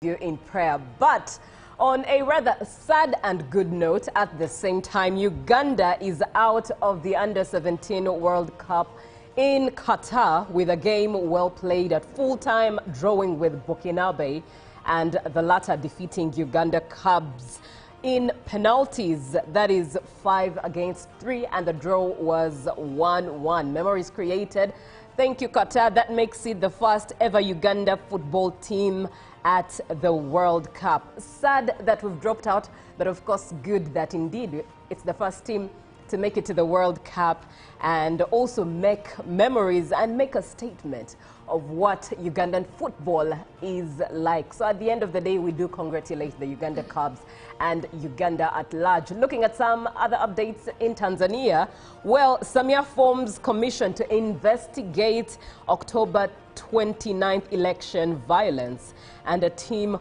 you in prayer. But on a rather sad and good note at the same time, Uganda is out of the Under-17 World Cup in Qatar with a game well played at full-time, drawing with Burkinabe, and the latter defeating Uganda Cubs in penalties. That is 5-3, and the draw was 1-1. Memories created. Thank you, Qatar. That makes it the first ever Uganda football team at the World Cup. Sad that we've dropped out, but of course good that indeed it's the first team to make it to the World Cup and also make memories and make a statement of what Ugandan football is like. So at the end of the day, we do congratulate the Uganda Cubs and Uganda at large. Looking at some other updates in Tanzania, well, Samia forms commission to investigate October 29th election violence, and a team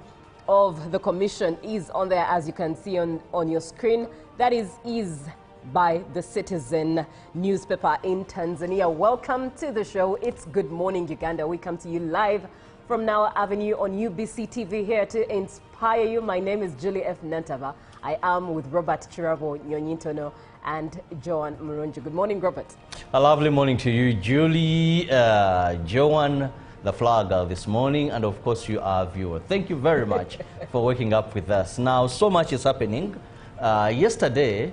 of the commission is on there, as you can see on your screen. That is by the Citizen newspaper in Tanzania. Welcome to the show. It's Good Morning Uganda. We come to you live from Now Avenue on UBC TV, here to inspire you. My name is Julie F. Nantava. I am with Robert Chirabo Nyonyintono and Joan Murunji. Good morning, Robert. A lovely morning to you, Julie, Joan, the flagger this morning, and of course you, our viewer. Thank you very much for waking up with us. Now, so much is happening. Yesterday,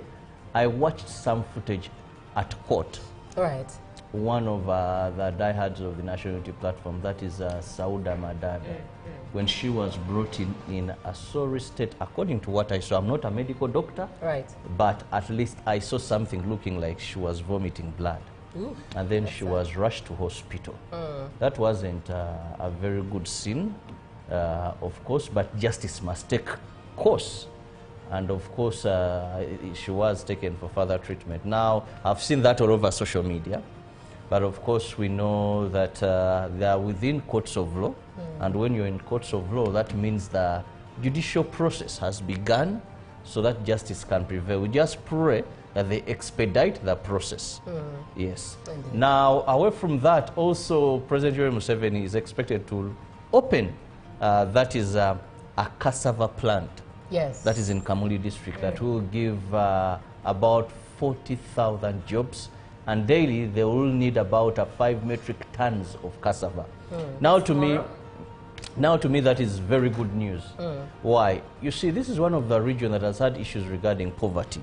I watched some footage at court. Right. One of the diehards of the National Unity Platform, that is Sauda Madada, when she was brought in a sorry state, according to what I saw. I'm not a medical doctor, right, but at least I saw something looking like she was vomiting blood. Ooh, and then she was rushed to hospital. That wasn't a very good scene, of course, but justice must take course. And of course, she was taken for further treatment. Now, I've seen that all over social media. But of course, we know that they are within courts of law. And when you're in courts of law, that means the judicial process has begun so that justice can prevail. We just pray that they expedite the process. Yes. Indeed. Now, away from that, also, President Yoweri Museveni is expected to open, that is a cassava plant. Yes. That is in Kamuli district, that will give about 40,000 jobs, and daily they will need about 5 metric tons of cassava. Now to me that is very good news. Why? You see, this is one of the regions that has had issues regarding poverty,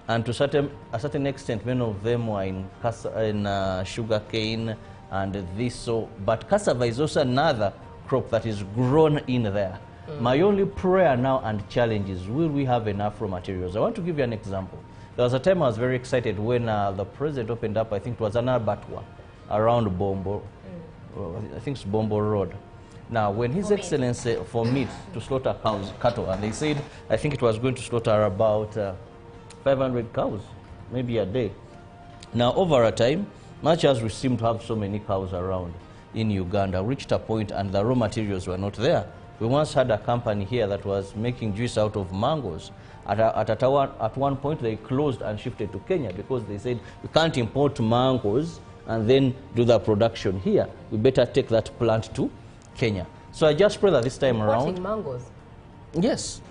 and to a certain extent many of them were in sugar cane and this. So, but cassava is also another crop that is grown in there. My only prayer now and challenge is, will we have enough raw materials? I want to give you an example. There was a time I was very excited when the president opened up, I think it was an abattoir around Bombo, I think it's Bombo Road. Now, when His Excellency for meat to slaughter cattle, and they said, I think it was going to slaughter about 500 cows, maybe a day. Now, over a time, much as we seem to have so many cows around in Uganda, reached a point and the raw materials were not there. We once had a company here that was making juice out of mangoes. At one point, they closed and shifted to Kenya because they said, we can't import mangoes and then do the production here. We better take that plant to Kenya. So I just pray that this time around... mangoes? Yes.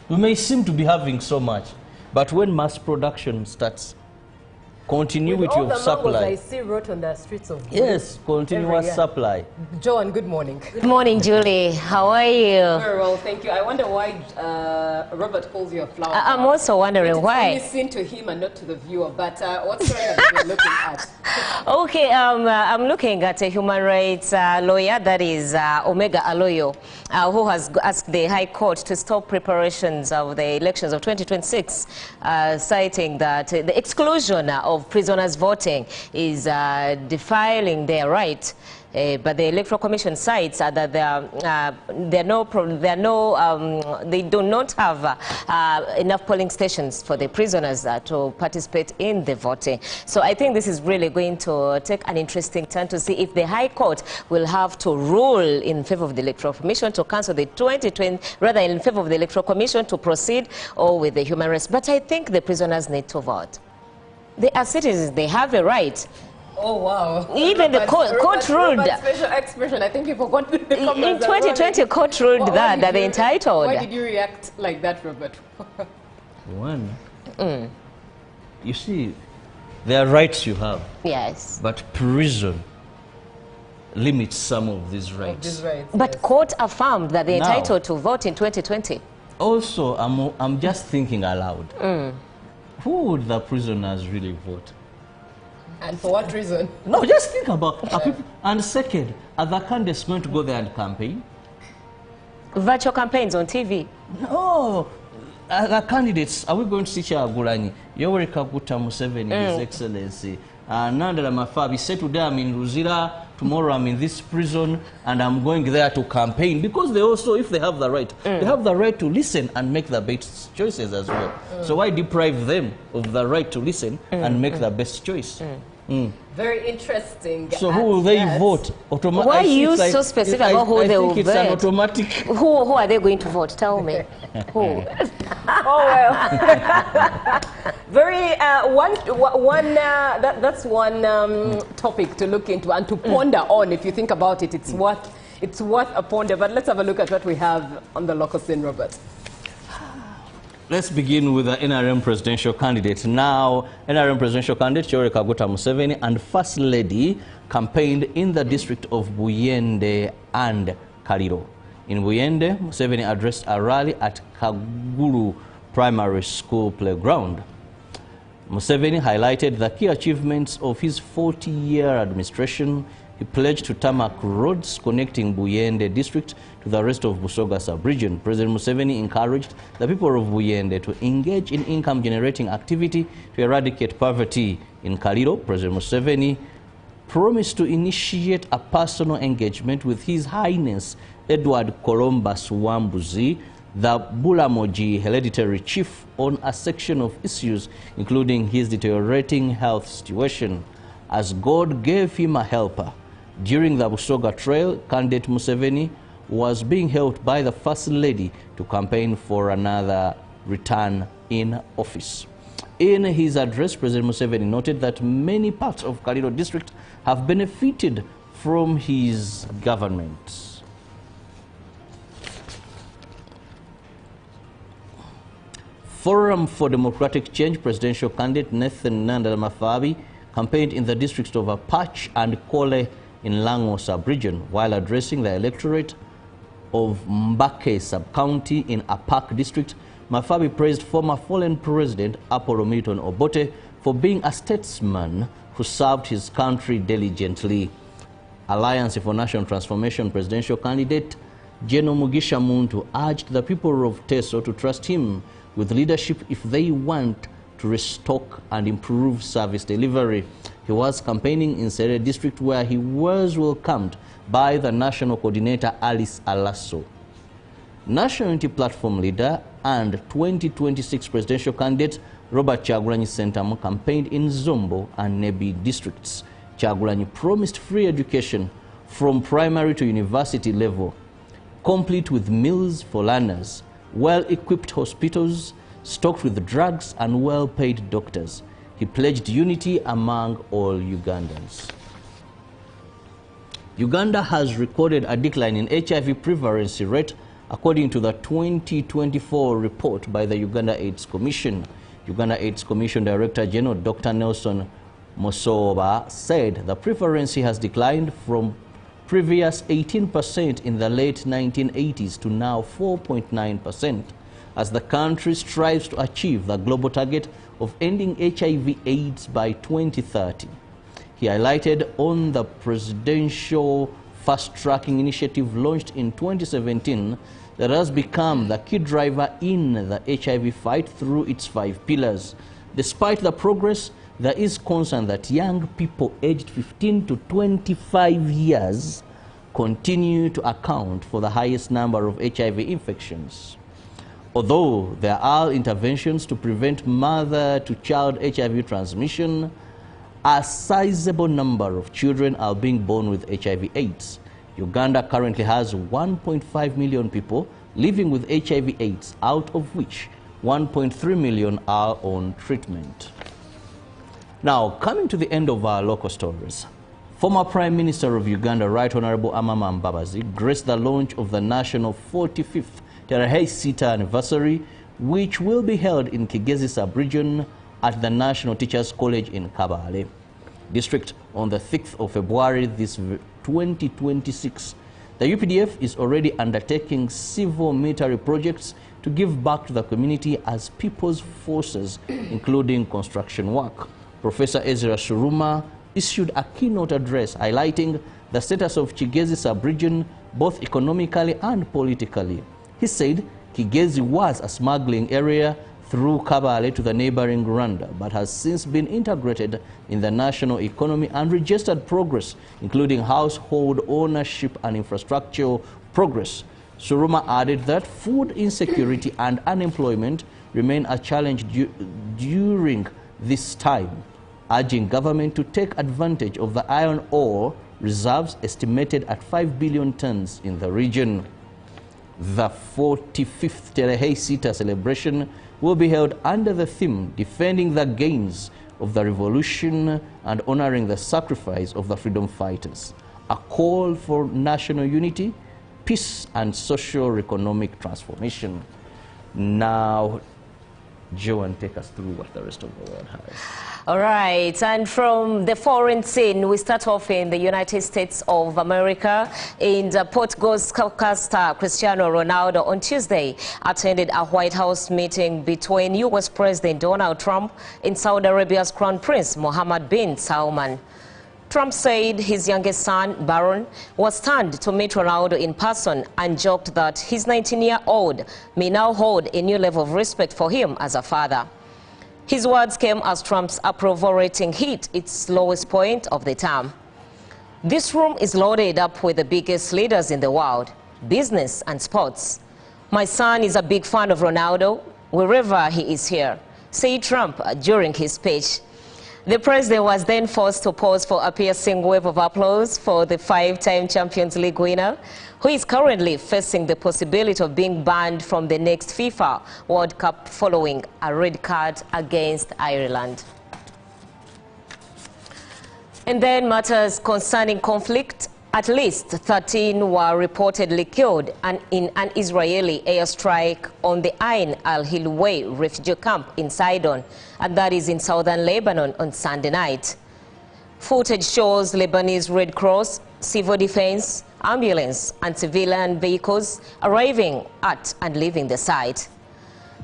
We may seem to be having so much, but when mass production starts, continue with your supply. I see wrote on the streets of... Yes, continuous supply. Joan, good morning. Good morning, Julie. How are you? Very well, thank you. I wonder why Robert calls you a flower. I'm also wondering why. It's only seen to him and not to the viewer, but what story have you been looking at? Okay, I'm looking at a human rights lawyer, that is Omega Aloyo, who has asked the High Court to stop preparations of the elections of 2026, citing that the exclusion of prisoners voting is defiling their right. But the Electoral Commission cites that they do not have enough polling stations for the prisoners to participate in the voting. So I think this is really going to take an interesting turn to see if the High Court will have to rule in favor of the Electoral Commission to cancel the 2020, rather in favor of the Electoral Commission to proceed, or with the human rights. But I think the prisoners need to vote. They are citizens, they have a right. Oh, wow. Even the court ruled. Special expression, I think you forgot the In 2020, court ruled that they're entitled. Why did you react like that, Robert? One, you see, there are rights you have. Yes. But prison limits some of these rights. But court affirmed that they're entitled to vote in 2020. Also, I'm just thinking aloud. Who would the prisoners really vote? And for what reason? No, just think about people. And second, are the candidates going to go there and campaign? Virtual campaigns on TV? No. The candidates, are we going to see Kyagulanyi, Yoweri Kaguta Museveni, His Excellency, Nandala Mafabi, say today I'm in Luzira, tomorrow I'm in this prison, and I'm going there to campaign? Because they also, if they have the right, they have the right to listen and make the best choices as well. So why deprive them of the right to listen and make the best choice? Very interesting. So who will they vote? Why are you so specific about who they will vote? It's an automatic. Who are they going to vote? Tell me. Who? Oh well. Very that's one topic to look into and to ponder on. If you think about it, it's worth a ponder. But let's have a look at what we have on the local scene, Robert. Let's begin with the NRM presidential candidate. Now, NRM presidential candidate Yoweri Kaguta Museveni and First Lady campaigned in the district of Buyende and Kaliro. In Buyende, Museveni addressed a rally at Kaguru Primary School playground. Museveni highlighted the key achievements of his 40-year administration. He pledged to tarmac roads connecting Buyende district to the rest of Busoga sub-region. President Museveni encouraged the people of Buyende to engage in income-generating activity to eradicate poverty. In Kaliro, President Museveni promised to initiate a personal engagement with His Highness Edward Columbus Wambuzi, the Bulamoji hereditary chief, on a section of issues, including his deteriorating health situation, as God gave him a helper. During the Busoga Trail, candidate Museveni was being helped by the First Lady to campaign for another return in office. In his address, President Museveni noted that many parts of Kaliro district have benefited from his government. Forum for Democratic Change presidential candidate Nathan Nandala Mafabi campaigned in the districts of Apache and Kole in Lango sub-region. While addressing the electorate of Mbake sub-county in Apak district, Mafabi praised former fallen president Apollo Milton Obote for being a statesman who served his country diligently. Alliance for National Transformation presidential candidate General Mugisha Muntu urged the people of Teso to trust him with leadership if they want to restock and improve service delivery. He was campaigning in Sere district, where he was welcomed by the national coordinator Alice Alasso. National Unity Platform leader and 2026 presidential candidate Robert Kyagulanyi Ssentamu campaigned in Zombo and Nebi districts. Kyagulanyi promised free education from primary to university level, complete with meals for learners, well-equipped hospitals, stocked with drugs, and well-paid doctors. He pledged unity among all Ugandans. Uganda has recorded a decline in HIV prevalence rate according to the 2024 report by the Uganda AIDS Commission. Uganda AIDS Commission Director General Dr. Nelson Mosoba said the prevalence has declined from previous 18% in the late 1980s to now 4.9%. as the country strives to achieve the global target of ending HIV/AIDS by 2030. He highlighted on the presidential fast-tracking initiative launched in 2017 that has become the key driver in the HIV fight through its 5 pillars. Despite the progress, there is concern that young people aged 15 to 25 years continue to account for the highest number of HIV infections. Although there are interventions to prevent mother-to-child HIV transmission, a sizable number of children are being born with HIV/AIDS. Uganda currently has 1.5 million people living with HIV/AIDS, out of which 1.3 million are on treatment. Now, coming to the end of our local stories, former Prime Minister of Uganda, Right Honorable Amama Mbabazi, graced the launch of the national 45th Terahei anniversary, which will be held in Kigezi sub-region at the National Teachers College in Kabale district on the 6th of February this 2026. The UPDF is already undertaking civil military projects to give back to the community as people's forces, including construction work. Professor Ezra Shuruma issued a keynote address highlighting the status of Kigezi sub-region both economically and politically. He said Kigezi was a smuggling area through Kabale to the neighboring Rwanda, but has since been integrated in the national economy and registered progress, including household ownership and infrastructural progress. Suruma added that food insecurity and unemployment remain a challenge during this time, urging government to take advantage of the iron ore reserves estimated at 5 billion tons in the region. The 45th Terehei Sita celebration will be held under the theme Defending the Gains of the Revolution and Honoring the Sacrifice of the Freedom Fighters, a call for national unity, peace and socio-economic transformation. Now, Joan, take us through what the rest of the world has. All right, and from the foreign scene, we start off in the United States of America. In Portugal's star Cristiano Ronaldo on Tuesday attended a White House meeting between U.S. President Donald Trump and Saudi Arabia's Crown Prince Mohammed bin Salman. Trump said his youngest son, Baron, was stunned to meet Ronaldo in person and joked that his 19-year-old may now hold a new level of respect for him as a father. His words came as Trump's approval rating hit its lowest point of the term. This room is loaded up with the biggest leaders in the world, business and sports. My son is a big fan of Ronaldo wherever he is here, said Trump during his speech. The president was then forced to pause for a piercing wave of applause for the five-time Champions League winner, who is currently facing the possibility of being banned from the next FIFA World Cup following a red card against Ireland. And then matters concerning conflict. At least 13 were reportedly killed in an Israeli airstrike on the Ain al-Hilway refugee camp in Sidon, and that is in southern Lebanon, on Sunday night. Footage shows Lebanese Red Cross, civil defense, ambulance and civilian vehicles arriving at and leaving the site.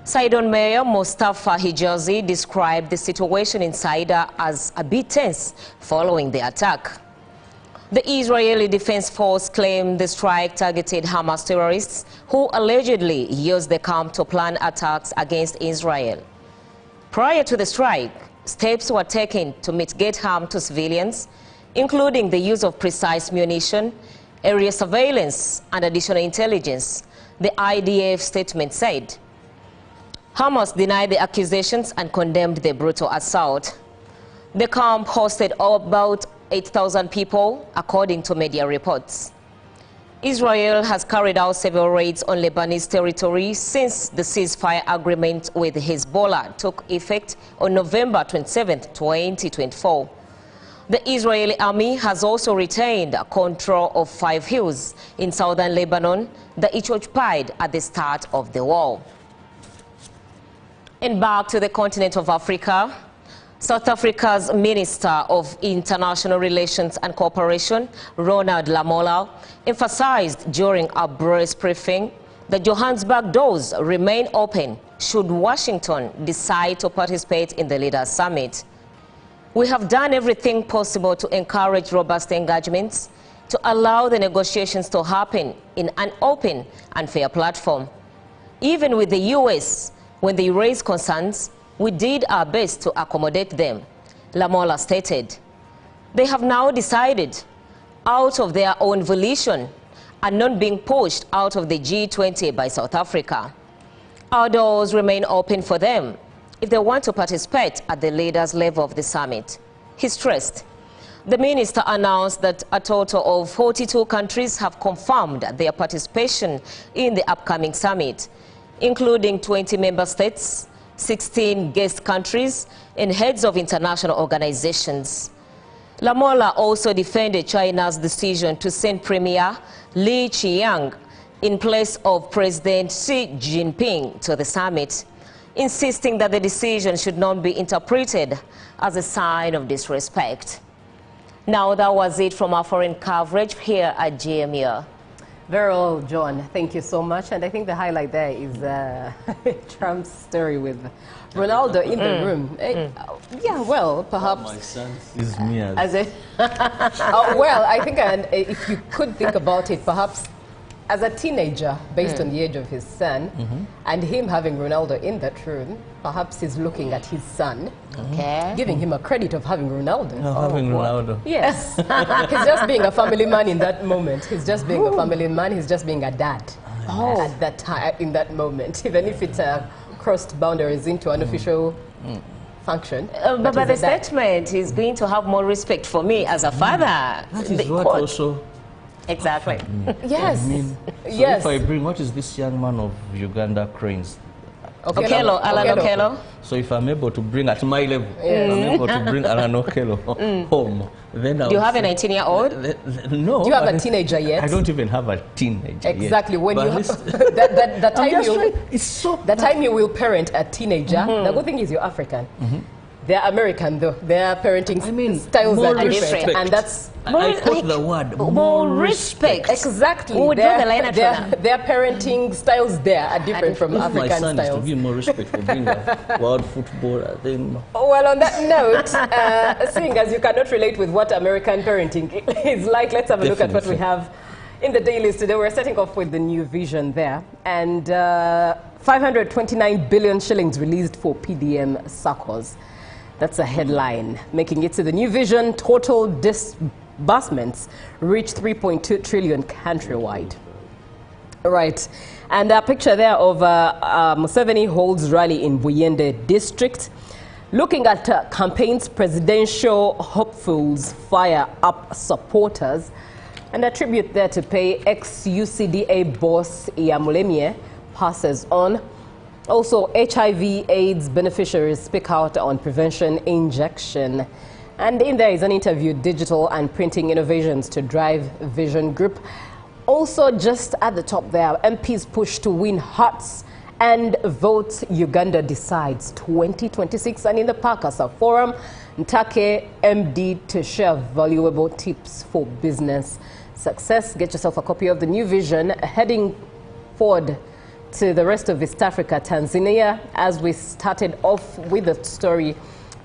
Sidon Mayor Mustafa Hijazi described the situation in Saida as a bit tense following the attack. The Israeli Defense Force claimed the strike targeted Hamas terrorists who allegedly used the camp to plan attacks against Israel. Prior to the strike, steps were taken to mitigate harm to civilians, including the use of precise munition, area surveillance, and additional intelligence, the IDF statement said. Hamas denied the accusations and condemned the brutal assault. The camp hosted about 8,000 people, according to media reports. Israel has carried out several raids on Lebanese territory since the ceasefire agreement with Hezbollah took effect on November 27, 2024. The Israeli army has also retained control of 5 hills in southern Lebanon that it occupied at the start of the war. And back to the continent of Africa. South Africa's Minister of International Relations and Cooperation, Ronald Lamola, emphasized during a press briefing that Johannesburg doors remain open should Washington decide to participate in the Leaders' Summit. We have done everything possible to encourage robust engagements, to allow the negotiations to happen in an open and fair platform. Even with the U.S., when they raise concerns, we did our best to accommodate them, Lamola stated. They have now decided, out of their own volition, and not being pushed out of the G20 by South Africa. Our doors remain open for them if they want to participate at the leaders' level of the summit, he stressed. The minister announced that a total of 42 countries have confirmed their participation in the upcoming summit, including 20 member states, 16 guest countries, and heads of international organizations. Lamola also defended China's decision to send Premier Li Qiang in place of President Xi Jinping to the summit, insisting that the decision should not be interpreted as a sign of disrespect. Now, that was it from our foreign coverage here at GMU. Very well, John. Thank you so much. And I think the highlight there is Trump's story with Ronaldo in the room. Yeah, well, perhaps. My son sees me as a well, I think if you could think about it, perhaps as a teenager, based on the age of his son, and him having Ronaldo in that room, perhaps he's looking at his son, giving him a credit of having Ronaldo. Having Ronaldo. Yes. He's just being a family man in that moment. He's just being a family man. He's just being a dad at that time, in that moment, even if it crossed boundaries into an official function. But by the statement, he's going to have more respect for me as a father. That is what also... Exactly. Yes. I mean, so yes. If I bring, what is this young man of Uganda cranes? Okello, Alan Okello. So if I'm able to bring at my level, I'm able to bring Alan Okello home, then Do you have a 19-year-old? No. Do you have a teenager yet? I don't even have a teenager exactly. yet. When you have, the time time you will parent a teenager, the good thing is you're African. They're American though. Their parenting styles are different, and that's I quote the word more respect. Exactly. Their parenting styles there are different from African my son styles. Is to give more respect for being a world footballer, then. Well, on that note, seeing as you cannot relate with what American parenting is like, let's have a look at what we have in the dailies today. We're starting off with the New Vision there, and 529 billion shillings released for PDM SACCOs. That's a headline, making it to the New Vision. Total disbursements reached 3.2 trillion countrywide. Right, and a picture there of Museveni holds rally in Buyende district. Looking at campaigns, presidential hopefuls fire up supporters, and a tribute there to pay ex-UCDA boss Iyamulemye passes on. Also, HIV/AIDS beneficiaries speak out on prevention injection. And in there is an interview, digital and printing innovations to drive vision group. Also, just at the top there, MPs push to win hearts and vote Uganda decides 2026. And in the Pakasa Forum, Ntake MD to share valuable tips for business success. Get yourself a copy of the New Vision. Heading forward to the rest of East Africa, Tanzania, as we started off with the story,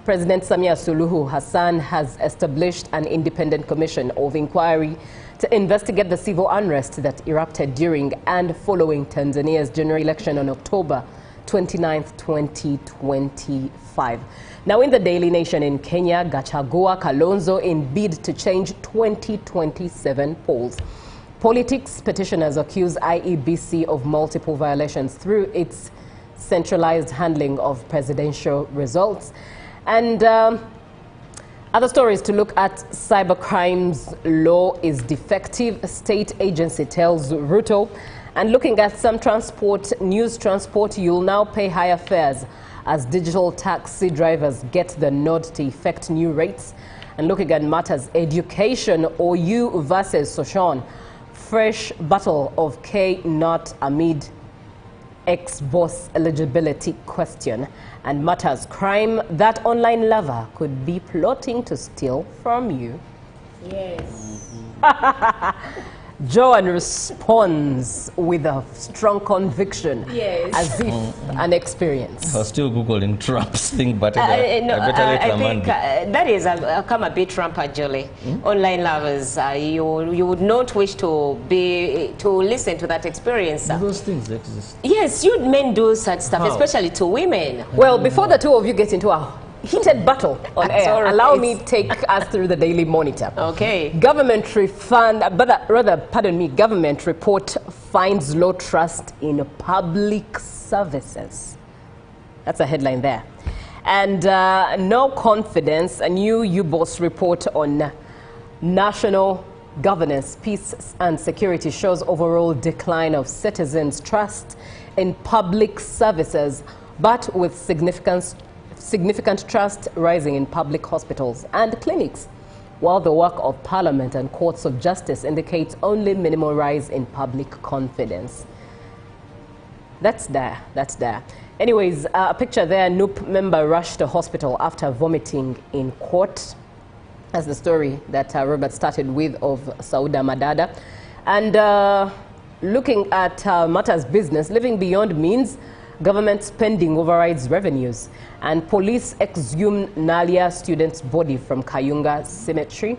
President Samia Suluhu Hassan has established an independent commission of inquiry to investigate the civil unrest that erupted during and following Tanzania's general election on October 29, 2025. Now in the Daily Nation in Kenya, Gachagua Kalonzo in bid to change 2027 polls. Politics, petitioners accuse IEBC of multiple violations through its centralized handling of presidential results. And other stories to look at: cybercrimes law is defective, state agency tells Ruto. And looking at some transport, news transport, you'll now pay higher fares as digital taxi drivers get the nod to effect new rates. And looking at matters education, OU versus Soshon. Fresh battle of K-Not amid ex-boss eligibility question. And matters crime that online lover could be plotting to steal from you. Yes. Joan responds with a strong conviction, as if an experience. I was still Googling Trump's thing, but I think that is come a bit rampant, Julie. Online lovers, you would not wish to listen to that experience. Those things exist. Yes, you men do such stuff, especially to women. Well, before the two of you get into a heated battle on air, allow me to take us through the Daily Monitor. Okay. Government government report finds low trust in public services. That's a headline there. And no confidence, a new UBOS report on national governance, peace and security shows overall decline of citizens' trust in public services but with significant trust rising in public hospitals and clinics, while the work of Parliament and courts of justice indicates only minimal rise in public confidence. That's there. That's there. Anyways, a picture there, NUP member rushed to hospital after vomiting in court. That's the story that Robert started with of Sauda Madada. And looking at matters business, living beyond means, government spending overrides revenues. And police exhumed Nalia student's body from Kayunga Cemetery.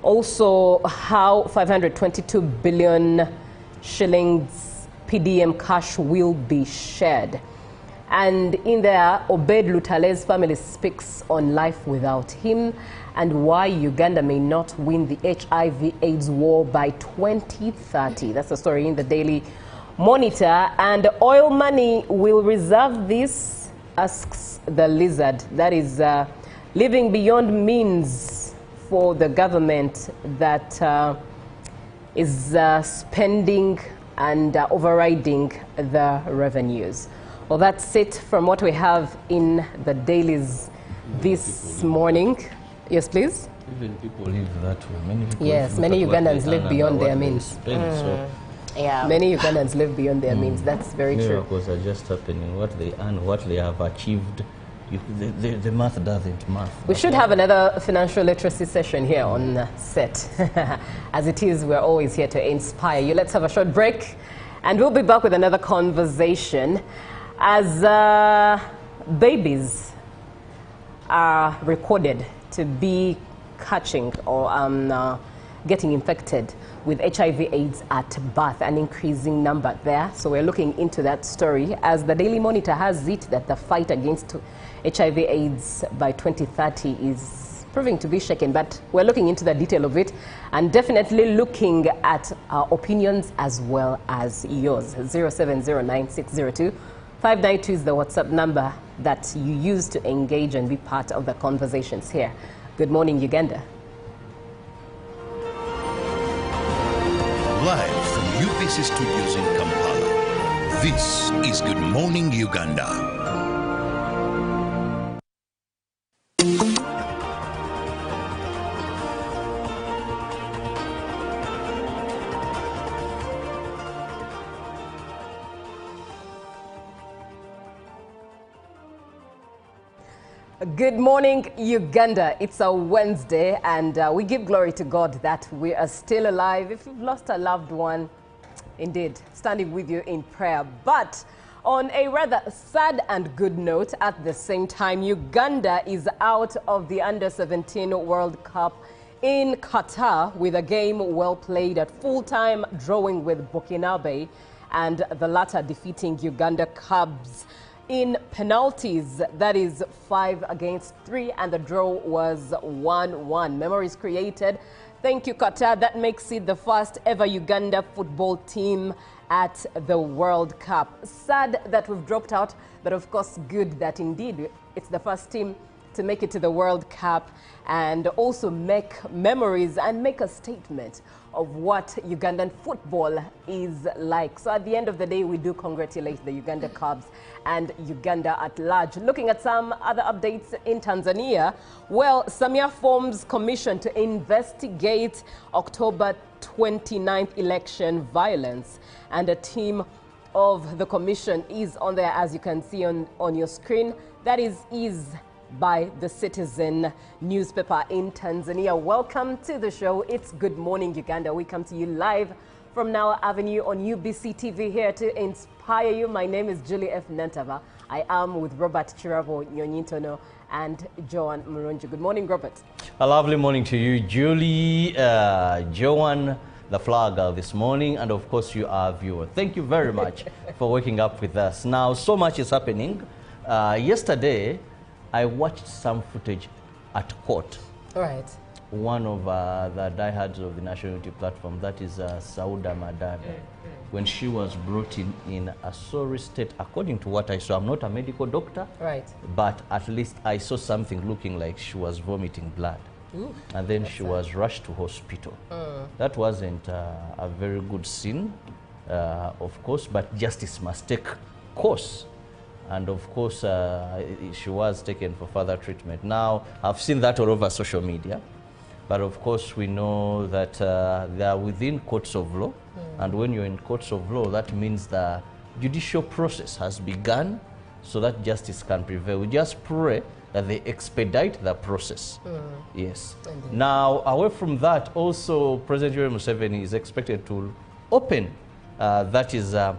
Also, how 522 billion shillings PDM cash will be shared. And in there, Obed Lutale's family speaks on life without him and why Uganda may not win the HIV/AIDS war by 2030. That's the story in the Daily Monitor. And oil money will reserve this, asks the lizard. That is living beyond means for the government that is spending and overriding the revenues. Well, that's it from what we have in the dailies this morning. Yes, please. Even people live that way. Yes, many Ugandans live beyond their means. Yeah. Many Ugandans live beyond their means. That's very true. Miracles are just happening. What they earn, what they have achieved, the math doesn't math. We should have another financial literacy session here on set. As it is, we're always here to inspire you. Let's have a short break, and we'll be back with another conversation. As babies are recorded to be catching or getting infected with HIV/AIDS at birth, an increasing number there. So we're looking into that story, as the Daily Monitor has it that the fight against HIV/AIDS by 2030 is proving to be shaken. But we're looking into the detail of it and definitely looking at our opinions as well as yours. 0709602592 is the WhatsApp number that you use to engage and be part of the conversations here. Good morning, Uganda. Live from UBC Studios in Kampala, this is Good Morning Uganda. Good morning, Uganda. It's a Wednesday, and we give glory to God that we are still alive. If you've lost a loved one, indeed, standing with you in prayer. But on a rather sad and good note, at the same time, Uganda is out of the Under-17 World Cup in Qatar with a game well played at full-time, drawing with Burkinabe, and the latter defeating Uganda Cubs in penalties. That is 5-3, and the draw was 1-1. Memories created. Thank you, Qatar. That makes it the first ever Uganda football team at the World Cup. Sad that we've dropped out, but of course good that indeed it's the first team to make it to the World Cup and also make memories and make a statement of what Ugandan football is like. So at the end of the day, we do congratulate the Uganda Cubs and Uganda at large. Looking at some other updates in Tanzania, well, Samia forms commission to investigate October 29th election violence, and a team of the commission is on there, as you can see on your screen. That is by the Citizen newspaper in Tanzania. Welcome to the show. It's Good Morning Uganda. We come to you live from Now Avenue on UBC TV, here to inspire you. My name is Julie F. Nantava. I am with Robert Chiravo Nyonyintono and Joan Murunji. Good morning, Robert. A lovely morning to you, Julie, Joan, the flower girl this morning, and of course you, our viewer. Thank you very much for waking up with us. Now, so much is happening. Yesterday, I watched some footage at court. All right. One of the diehards of the National Unity Platform, that is Sauda Madada, when she was brought in a sorry state, according to what I saw. I'm not a medical doctor, right, but at least I saw something looking like she was vomiting blood. Ooh, and then she was rushed to hospital. That wasn't a very good scene, of course, but justice must take course. and of course she was taken for further treatment. Now, I've seen that all over social media, but of course we know that they are within courts of law, and when you're in courts of law, that means the judicial process has begun so that justice can prevail. We just pray that they expedite the process. Yes. Indeed. Now, away from that, also President Yoweri Museveni is expected to open, that is a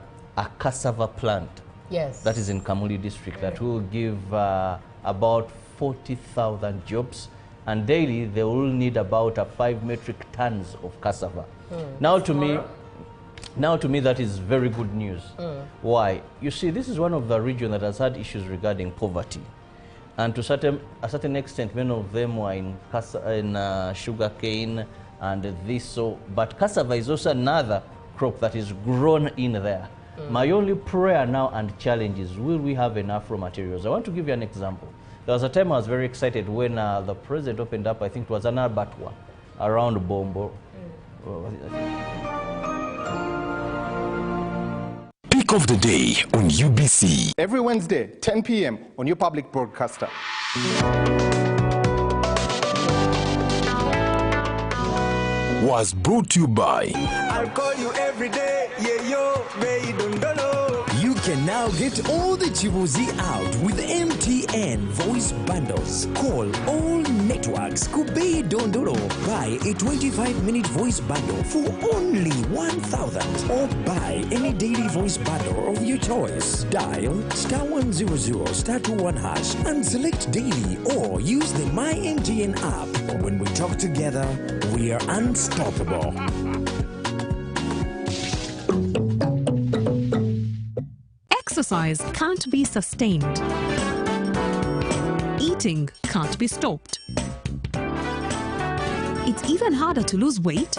cassava plant. Yes. That is in Kamuli district, that will give about 40,000 jobs, and daily they will need about 5 metric tons of cassava. Now to me, that is very good news. Why? You see, this is one of the regions that has had issues regarding poverty. And to a certain extent, many of them were in sugar cane and this. So, but cassava is also another crop that is grown in there. My only prayer now and challenge is, will we have enough raw materials? I want to give you an example. There was a time I was very excited when the president opened up, I think it was an abattoir around Bombo. Pick of the day on UBC. Every Wednesday, 10 p.m. on your public broadcaster. Was brought to you by... I'll call you every day, yeah, yo, baby, don't know. You can now get all the Chibuzi out with MTN voice bundles. Call all networks, Kubei Dondoro. Buy a 25-minute voice bundle for only 1,000. Or buy any daily voice bundle of your choice. Dial *100 *21 hash and select daily, or use the My MTN app. When we talk together, we are unstoppable. Exercise can't be sustained. Eating can't be stopped. It's even harder to lose weight.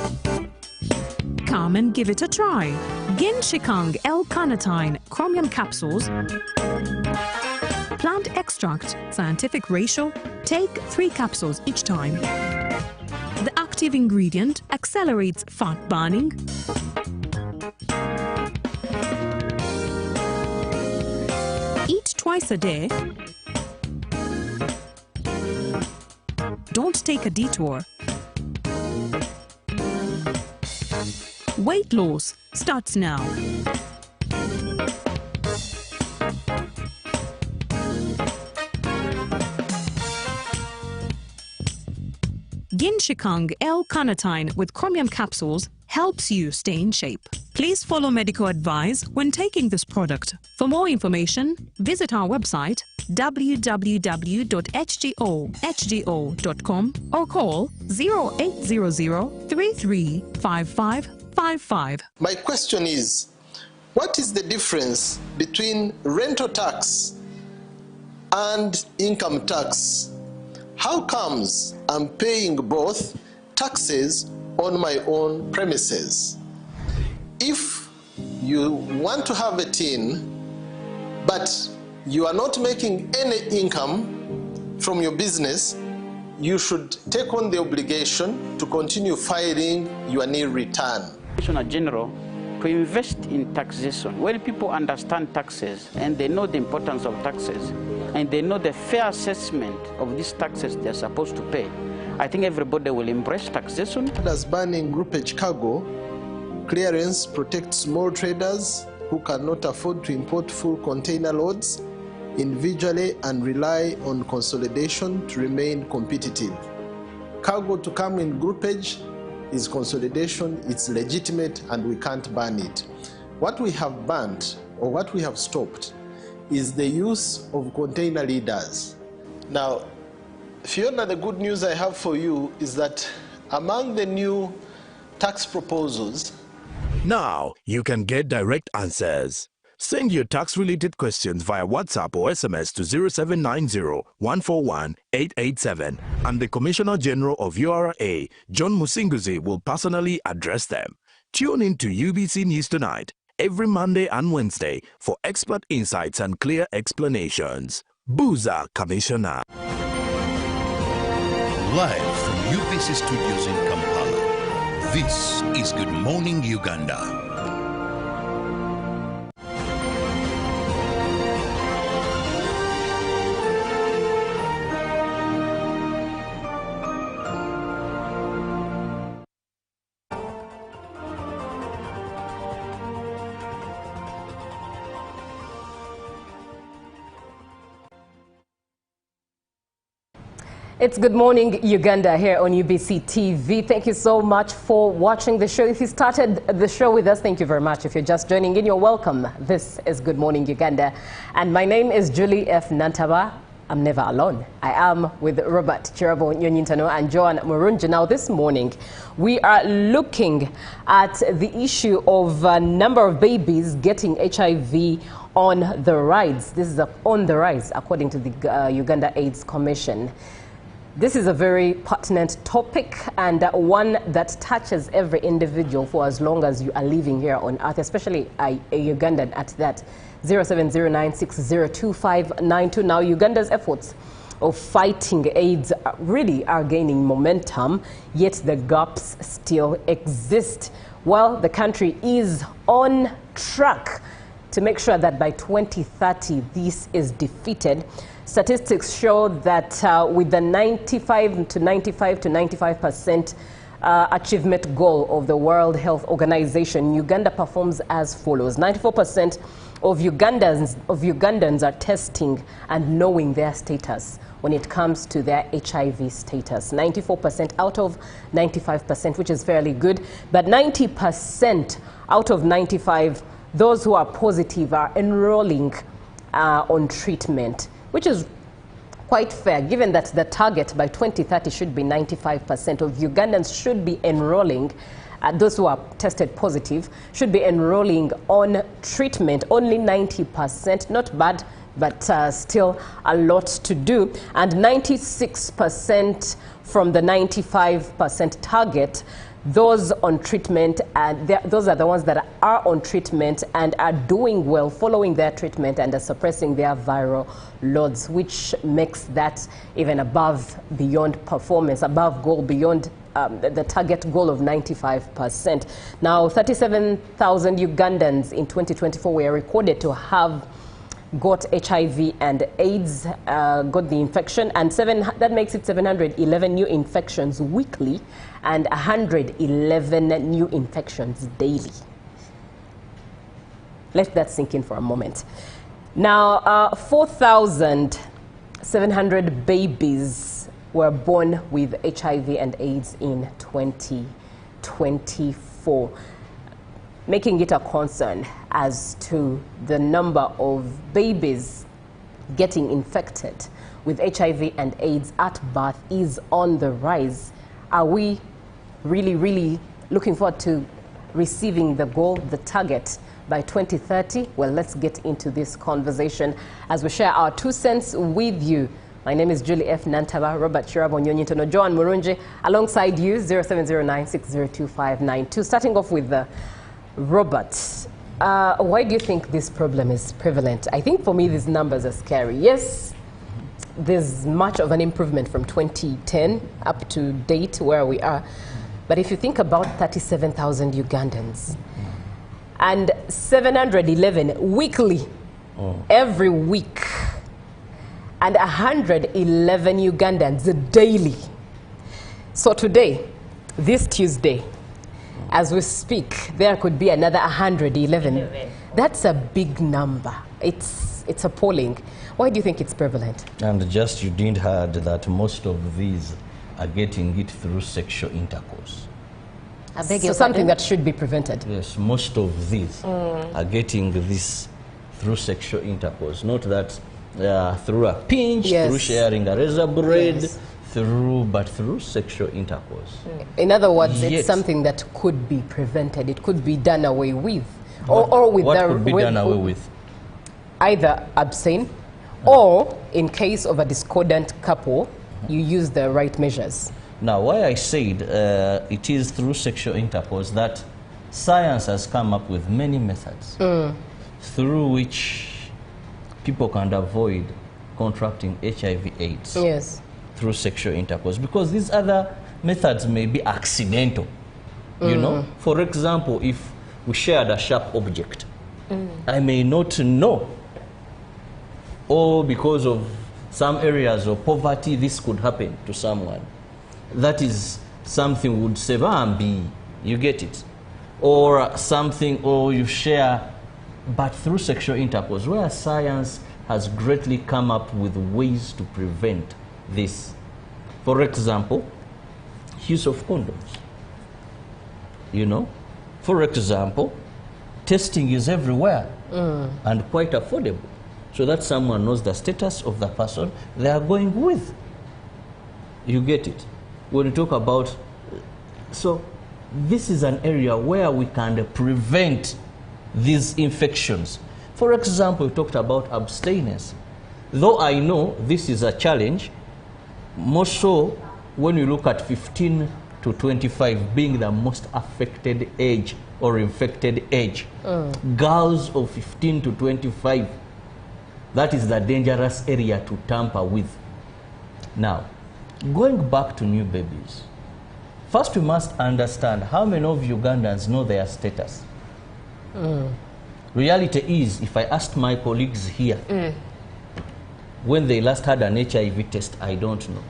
Come and give it a try. Ginshikang L-carnitine chromium capsules. Plant extract, scientific ratio. Take 3 capsules each time. The active ingredient accelerates fat burning, eat twice a day. Don't take a detour. Weight loss starts now. Ginshikang L-carnitine with chromium capsules helps you stay in shape. Please follow medical advice when taking this product. For more information, visit our website www.hgo.com or call 0800 335555. My question is, what is the difference between rental tax and income tax? How comes I'm paying both taxes on my own premises? If you want to have a tin, but you are not making any income from your business, you should take on the obligation to continue filing your nil return. Commissioner General, to invest in taxation. When people understand taxes and they know the importance of taxes and they know the fair assessment of these taxes they're supposed to pay, I think everybody will embrace taxation. As banning groupage cargo clearance protects small traders who cannot afford to import full container loads individually and rely on consolidation to remain competitive. Cargo to come in groupage is consolidation, it's legitimate, and we can't ban it. What we have banned, or what we have stopped, is the use of container leaders. Now, Fiona, the good news I have for you is that among the new tax proposals, Now you can get direct answers. Send your tax-related questions via WhatsApp or SMS to 0790-141-887, and the Commissioner General of URA, John Musinguzi, will personally address them. Tune in to UBC News Tonight every Monday and Wednesday for expert insights and clear explanations. Booza Commissioner. Live from UBC Studios in Kampala, this is Good Morning Uganda. It's Good Morning Uganda here on UBC TV. Thank you so much for watching the show. If you started the show with us, thank you very much. If you're just joining in, you're welcome. This is Good Morning Uganda. And my name is Julie F. Nantaba. I'm never alone. I am with Robert Chirabo Nyonyintano and Joan Murunji. Now this morning, we are looking at the issue of a number of babies getting HIV on the rise. This is on the rise, according to the Uganda AIDS Commission. This is a very pertinent topic and one that touches every individual for as long as you are living here on earth, especially a Ugandan at that. 0709602592. Now, Uganda's efforts of fighting AIDS really are gaining momentum, yet the gaps still exist. Well, the country is on track to make sure that by 2030 this is defeated. Statistics show that with the 95% achievement goal of the World Health Organization, Uganda performs as follows. 94% of Ugandans are testing and knowing their status when it comes to their HIV status. 94% out of 95%, which is fairly good. But 90% out of 95, those who are positive are enrolling on treatment, which is quite fair, given that the target by 2030 should be 95% of Ugandans should be enrolling, those who are tested positive should be enrolling on treatment. Only 90%, not bad, but still a lot to do. And 96% from the 95% target, those on treatment, and those are the ones that are on treatment and are doing well, following their treatment and are suppressing their viral loads, which makes that even above, beyond performance, above goal, beyond the target goal of 95%. Now, 37,000 Ugandans in 2024 were recorded to have got HIV and AIDS, got the infection, and that makes it 711 new infections weekly and 111 new infections daily. Let that sink in for a moment. Now, 4,700 babies were born with HIV and AIDS in 2024. Making it a concern as to the number of babies getting infected with HIV and AIDS at birth is on the rise. Are we really looking forward to receiving the goal, the target, by 2030? Well, let's get into this conversation as we share our 2 cents with you. My name is Julie F. Nantaba, Robert Chirabo Nyonyintano, Joan Murunji, alongside you, 0709602592. Starting off with the Robert, why do you think this problem is prevalent? I think for me these numbers are scary. Yes, there's much of an improvement from 2010 up to date where we are. But if you think about 37,000 Ugandans and 711 weekly, every week, and 111 Ugandans daily. So today, this Tuesday, as we speak, there could be another 111. That's a big number. It's appalling. Why do you think it's prevalent? And just you didn't heard that most of these are getting it through sexual intercourse. So something that should be prevented. Yes, most of these are getting this through sexual intercourse. Not that through a pinch, through sharing a razor blade, but through sexual intercourse. In other words, it's something that could be prevented. It could be done away with. Or with what could be done away with? Either abstain, or in case of a discordant couple, you use the right measures. Now, why I said it is through sexual intercourse, that science has come up with many methods through which people can avoid contracting HIV/AIDS. Yes. Through sexual intercourse, because these other methods may be accidental. You know, for example, if we shared a sharp object, I may not know, or because of some areas of poverty, this could happen to someone. That is something would say, you get it, or something, or you share, but through sexual intercourse, where science has greatly come up with ways to prevent this. For example, use of condoms. You know, for example, testing is everywhere and quite affordable, so that someone knows the status of the person they are going with. You get it? When you talk about, so this is an area where we can prevent these infections. For example, we talked about abstinence. Though I know this is a challenge, more so when you look at 15 to 25 being the most affected age or infected age. Girls of 15 to 25, that is the dangerous area to tamper with. Now, going back to new babies, first we must understand how many of Ugandans know their status. Reality is, if I asked my colleagues here, when they last had an HIV test, I don't know.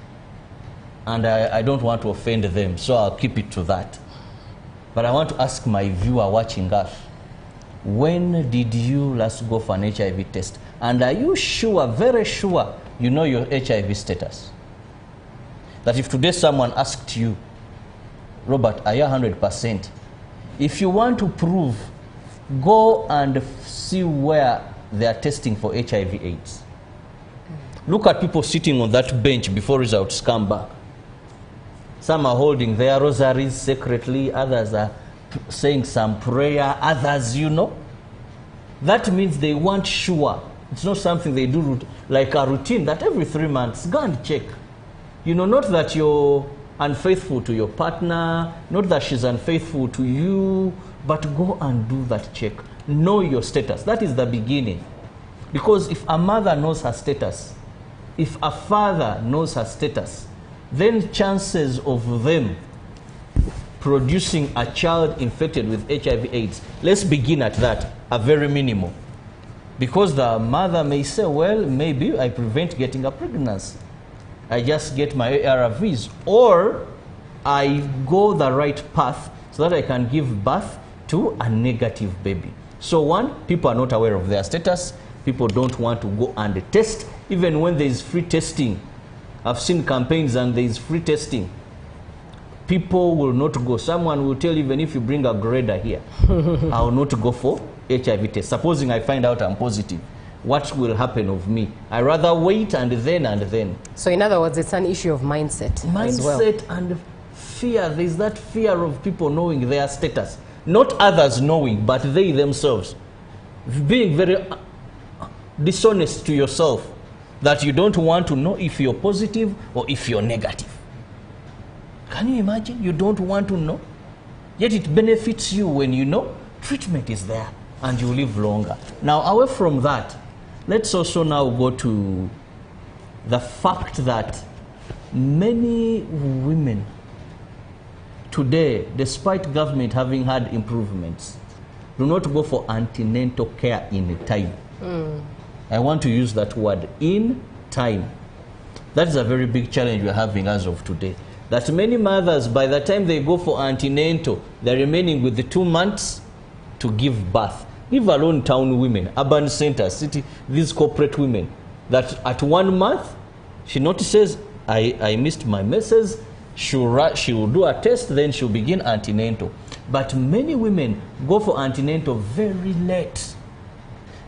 And I don't want to offend them, so I'll keep it to that. But I want to ask my viewer watching us, when did you last go for an HIV test? And are you sure, very sure, you know your HIV status? That if today someone asked you, Robert, are you 100%? If you want to prove, go and see where they are testing for HIV/AIDS. Look at people sitting on that bench before results come back. Some are holding their rosaries secretly, others are saying some prayer, others, you know. That means they want sure. It's not something they do like a routine that every 3 months, go and check. You know, not that you're unfaithful to your partner, not that she's unfaithful to you, but go and do that check. Know your status. That is the beginning. Because if a mother knows her status, if a father knows her status, then chances of them producing a child infected with HIV/AIDS, let's begin at that, are very minimal. Because the mother may say, well, maybe I prevent getting a pregnancy. I just get my ARVs, or I go the right path so that I can give birth to a negative baby. So one, people are not aware of their status. People don't want to go and test, even when there is free testing. I've seen campaigns and there is free testing. People will not go. Someone will tell, even if you bring a grader here, I will not go for HIV test. Supposing I find out I'm positive, what will happen of me? I rather wait and then. So in other words, it's an issue of mindset as well. Mindset and fear. There's that fear of people knowing their status. Not others knowing, but they themselves. Being very dishonest to yourself, that you don't want to know if you're positive or if you're negative. Can you imagine? You don't want to know, yet it benefits you when you know. Treatment is there and you live longer. Now, away from that, let's also now go to the fact that many women today, despite government having had improvements, do not go for antenatal care in time. I want to use that word, in time. That is a very big challenge we're having as of today. That many mothers, by the time they go for antenatal, they're remaining with the 2 months to give birth. Leave alone town women, urban centers, city, these corporate women, that at 1 month, she notices, I missed my message, she will do a test, then she'll begin antenatal. But many women go for antenatal very late.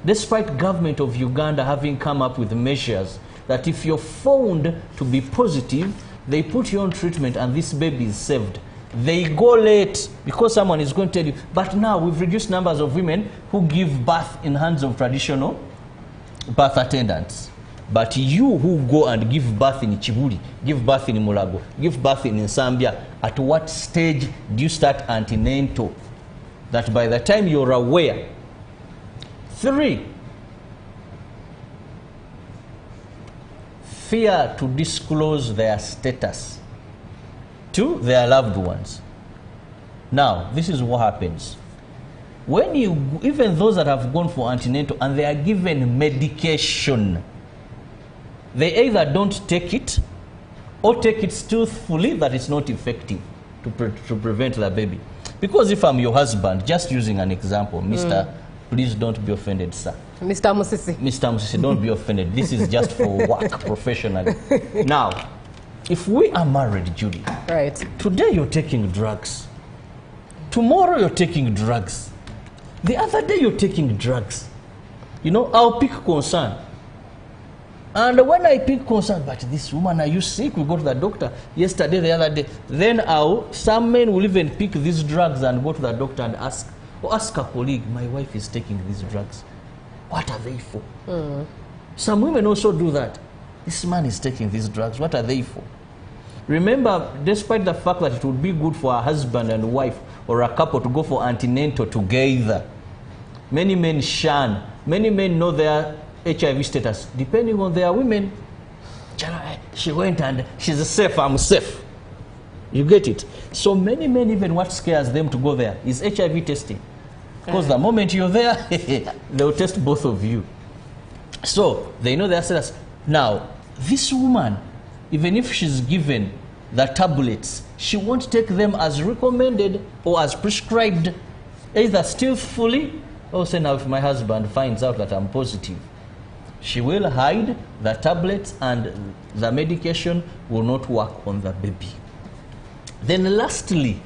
Despite government of Uganda having come up with measures that if you're found to be positive, they put you on treatment and this baby is saved. They go late because someone is going to tell you, but now we've reduced numbers of women who give birth in hands of traditional birth attendants. But you who go and give birth in Chibuli, give birth in Mulago, give birth in Zambia, at what stage do you start antenatal? That by the time you're aware. 3, fear to disclose their status to their loved ones. Now, this is what happens. When even those that have gone for antenatal and they are given medication, they either don't take it or take it truthfully that it's not effective to prevent the baby. Because if I'm your husband, just using an example, Mr. Please don't be offended, sir. Mr. Musisi. Mr. Musisi, don't be offended. This is just for work professionally. Now, If we are married, Judy, right? Today you're taking drugs. Tomorrow you're taking drugs. The other day you're taking drugs. You know, I'll pick concern. And when I pick concern, but this woman, are you sick? We go to the doctor yesterday, the other day. Then some men will even pick these drugs and go to the doctor and ask a colleague, my wife is taking these drugs. What are they for? Some women also do that. This man is taking these drugs. What are they for? Remember, despite the fact that it would be good for a husband and wife or a couple to go for antenatal together, many men shun. Many men know their HIV status depending on their women. She went and she's safe, I'm safe. You get it? So many men, even what scares them to go there is HIV testing. Because the moment you're there, they'll test both of you. So they know their status. Now, this woman, even if she's given the tablets, she won't take them as recommended or as prescribed, either stealthily or say, now if my husband finds out that I'm positive, she will hide the tablets and the medication will not work on the baby. Then lastly,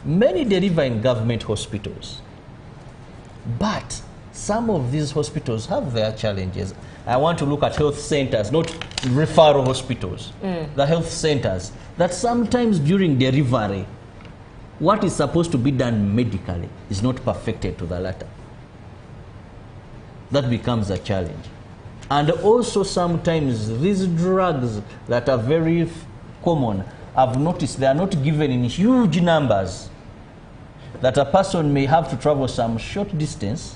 many deliver in government hospitals, but some of these hospitals have their challenges. I want to look at health centers, not referral hospitals. The health centers, that sometimes during delivery, what is supposed to be done medically is not perfected to the latter. That becomes a challenge. And also sometimes these drugs that are very common, I've noticed they are not given in huge numbers. That a person may have to travel some short distance,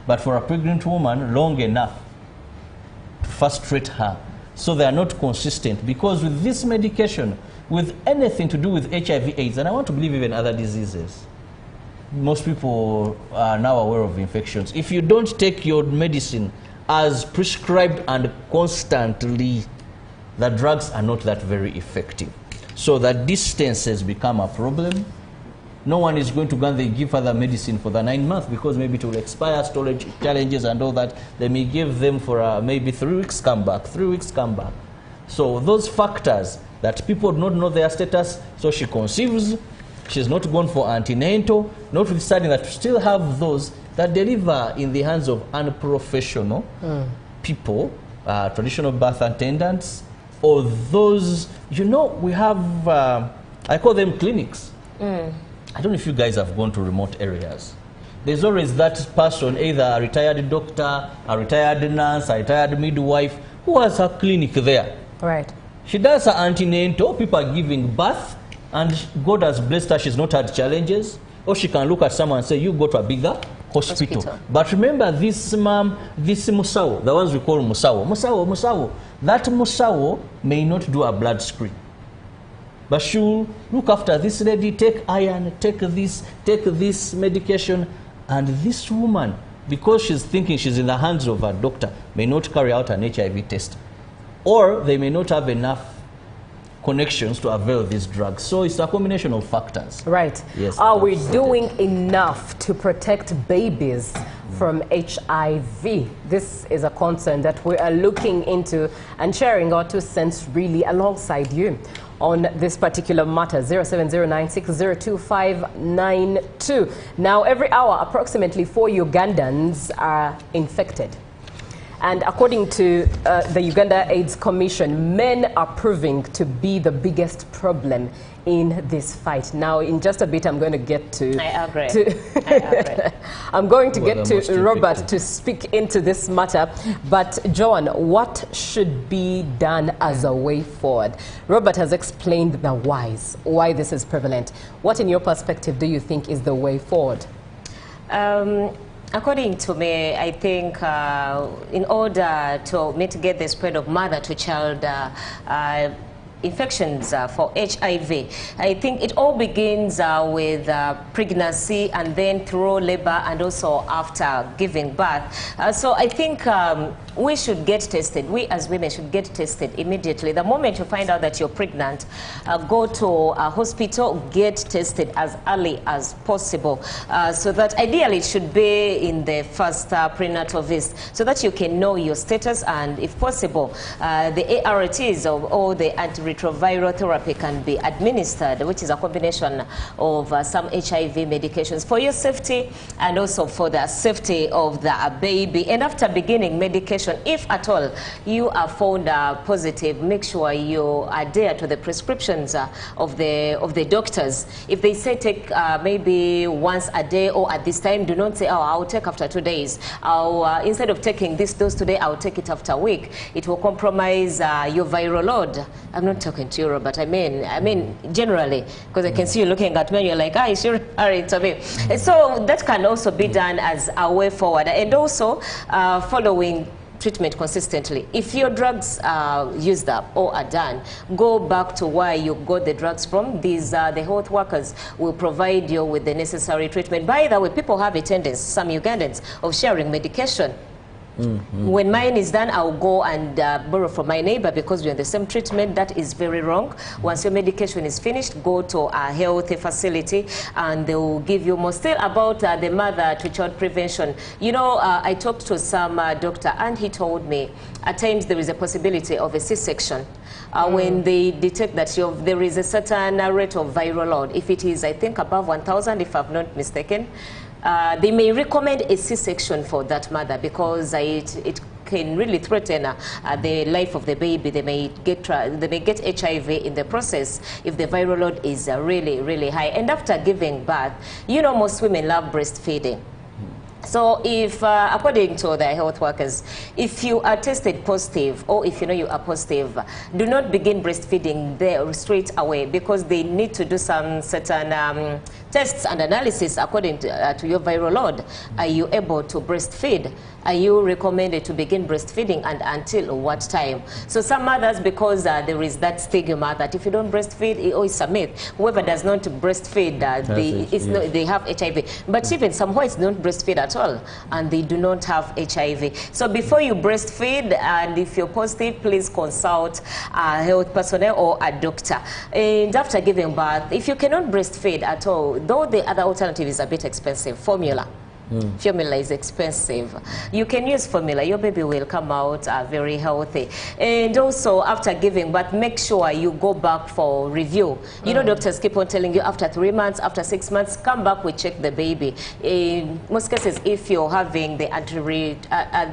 but for a pregnant woman, long enough to frustrate her. So they are not consistent, because with this medication, with anything to do with HIV/AIDS, and I want to believe even other diseases, most people are now aware of infections. If you don't take your medicine as prescribed and constantly, the drugs are not that very effective. So that distances become a problem. No one is going to go and they give other medicine for the 9 months because maybe it will expire, storage challenges and all that. They may give them for maybe 3 weeks, come back, 3 weeks, come back. So those factors that people do not know their status, so she conceives, she's not gone for antenatal, notwithstanding that we still have those that deliver in the hands of unprofessional people, traditional birth attendants, or those, you know, we have, I call them clinics. I don't know if you guys have gone to remote areas. There's always that person, either a retired doctor, a retired nurse, a retired midwife, who has her clinic there. Right. She does her antenatal, people are giving birth, and God has blessed her, she's not had challenges. Or she can look at someone and say, you go to a bigger hospital. But remember this this Musawo, the ones we call Musawo, that Musawo may not do a blood screen. But she'll look after this lady, take iron, take this medication, and this woman, because she's thinking she's in the hands of a doctor, may not carry out an HIV test. Or they may not have enough connections to avail these drugs. So it's a combination of factors. Right. Yes. Are we doing enough to protect babies from HIV? This is a concern that we are looking into and sharing our 2 cents really alongside you on this particular matter. 0709602592. Now, every hour, approximately 4 Ugandans are infected. And according to the Uganda AIDS Commission, men are proving to be the biggest problem in this fight. Now, in just a bit, I'm going to get to... I agree. I'm going to get to Robert to speak into this matter. But, John, what should be done as a way forward? Robert has explained the whys, why this is prevalent. What, in your perspective, do you think is the way forward? According to me, I think in order to mitigate the spread of mother-to-child infections for HIV. I think it all begins with pregnancy and then through labor and also after giving birth. So I think we should get tested. We as women should get tested immediately. The moment you find out that you're pregnant, go to a hospital, get tested as early as possible. So that ideally it should be in the first prenatal visit, so that you can know your status, and if possible, the ARTs or the antiretroviral therapy can be administered, which is a combination of some HIV medications for your safety and also for the safety of the baby. And after beginning medication, if at all you are found positive, make sure you adhere to the prescriptions of the doctors. If they say take maybe once a day or at this time, do not say, oh, I'll take after 2 days. Instead of taking this dose today, I'll take it after a week. It will compromise your viral load. I'm not talking to you, but I mean generally, because I can see you looking at me and you're like, ah, you sure are into me. And so that can also be done as a way forward. And also following treatment consistently. If your drugs are used up or are done, go back to where you got the drugs from. These the health workers will provide you with the necessary treatment. By the way, people have a tendency, some Ugandans, of sharing medication. When mine is done, I'll go and borrow from my neighbor because we're in the same treatment. That is very wrong. Once your medication is finished, go to a health facility and they will give you more. Still about the mother-to-child prevention. You know, I talked to some doctor and he told me at times there is a possibility of a C-section. When they detect that there is a certain rate of viral load. If it is, I think, above 1,000, if I'm not mistaken, they may recommend a C-section for that mother because it can really threaten the life of the baby. They may get HIV in the process if the viral load is really, really high. And after giving birth, you know, most women love breastfeeding. So if, according to the health workers, if you are tested positive or if you know you are positive, do not begin breastfeeding there straight away because they need to do some certain tests and analysis according to your viral load. Are you able to breastfeed? Are you recommended to begin breastfeeding and until what time? So some mothers, because there is that stigma that if you don't breastfeed, it's a myth. Whoever does not breastfeed, they have HIV. But even some whites don't breastfeed at all, and they do not have HIV. So before you breastfeed, and if you're positive, please consult a health personnel or a doctor. And after giving birth, if you cannot breastfeed at all, though the other alternative is a bit expensive, formula. Formula is expensive. You can use formula. Your baby will come out very healthy. And also, after giving birth, make sure you go back for review. You know, doctors keep on telling you after 3 months, after 6 months, come back, we check the baby. In most cases, if you're having the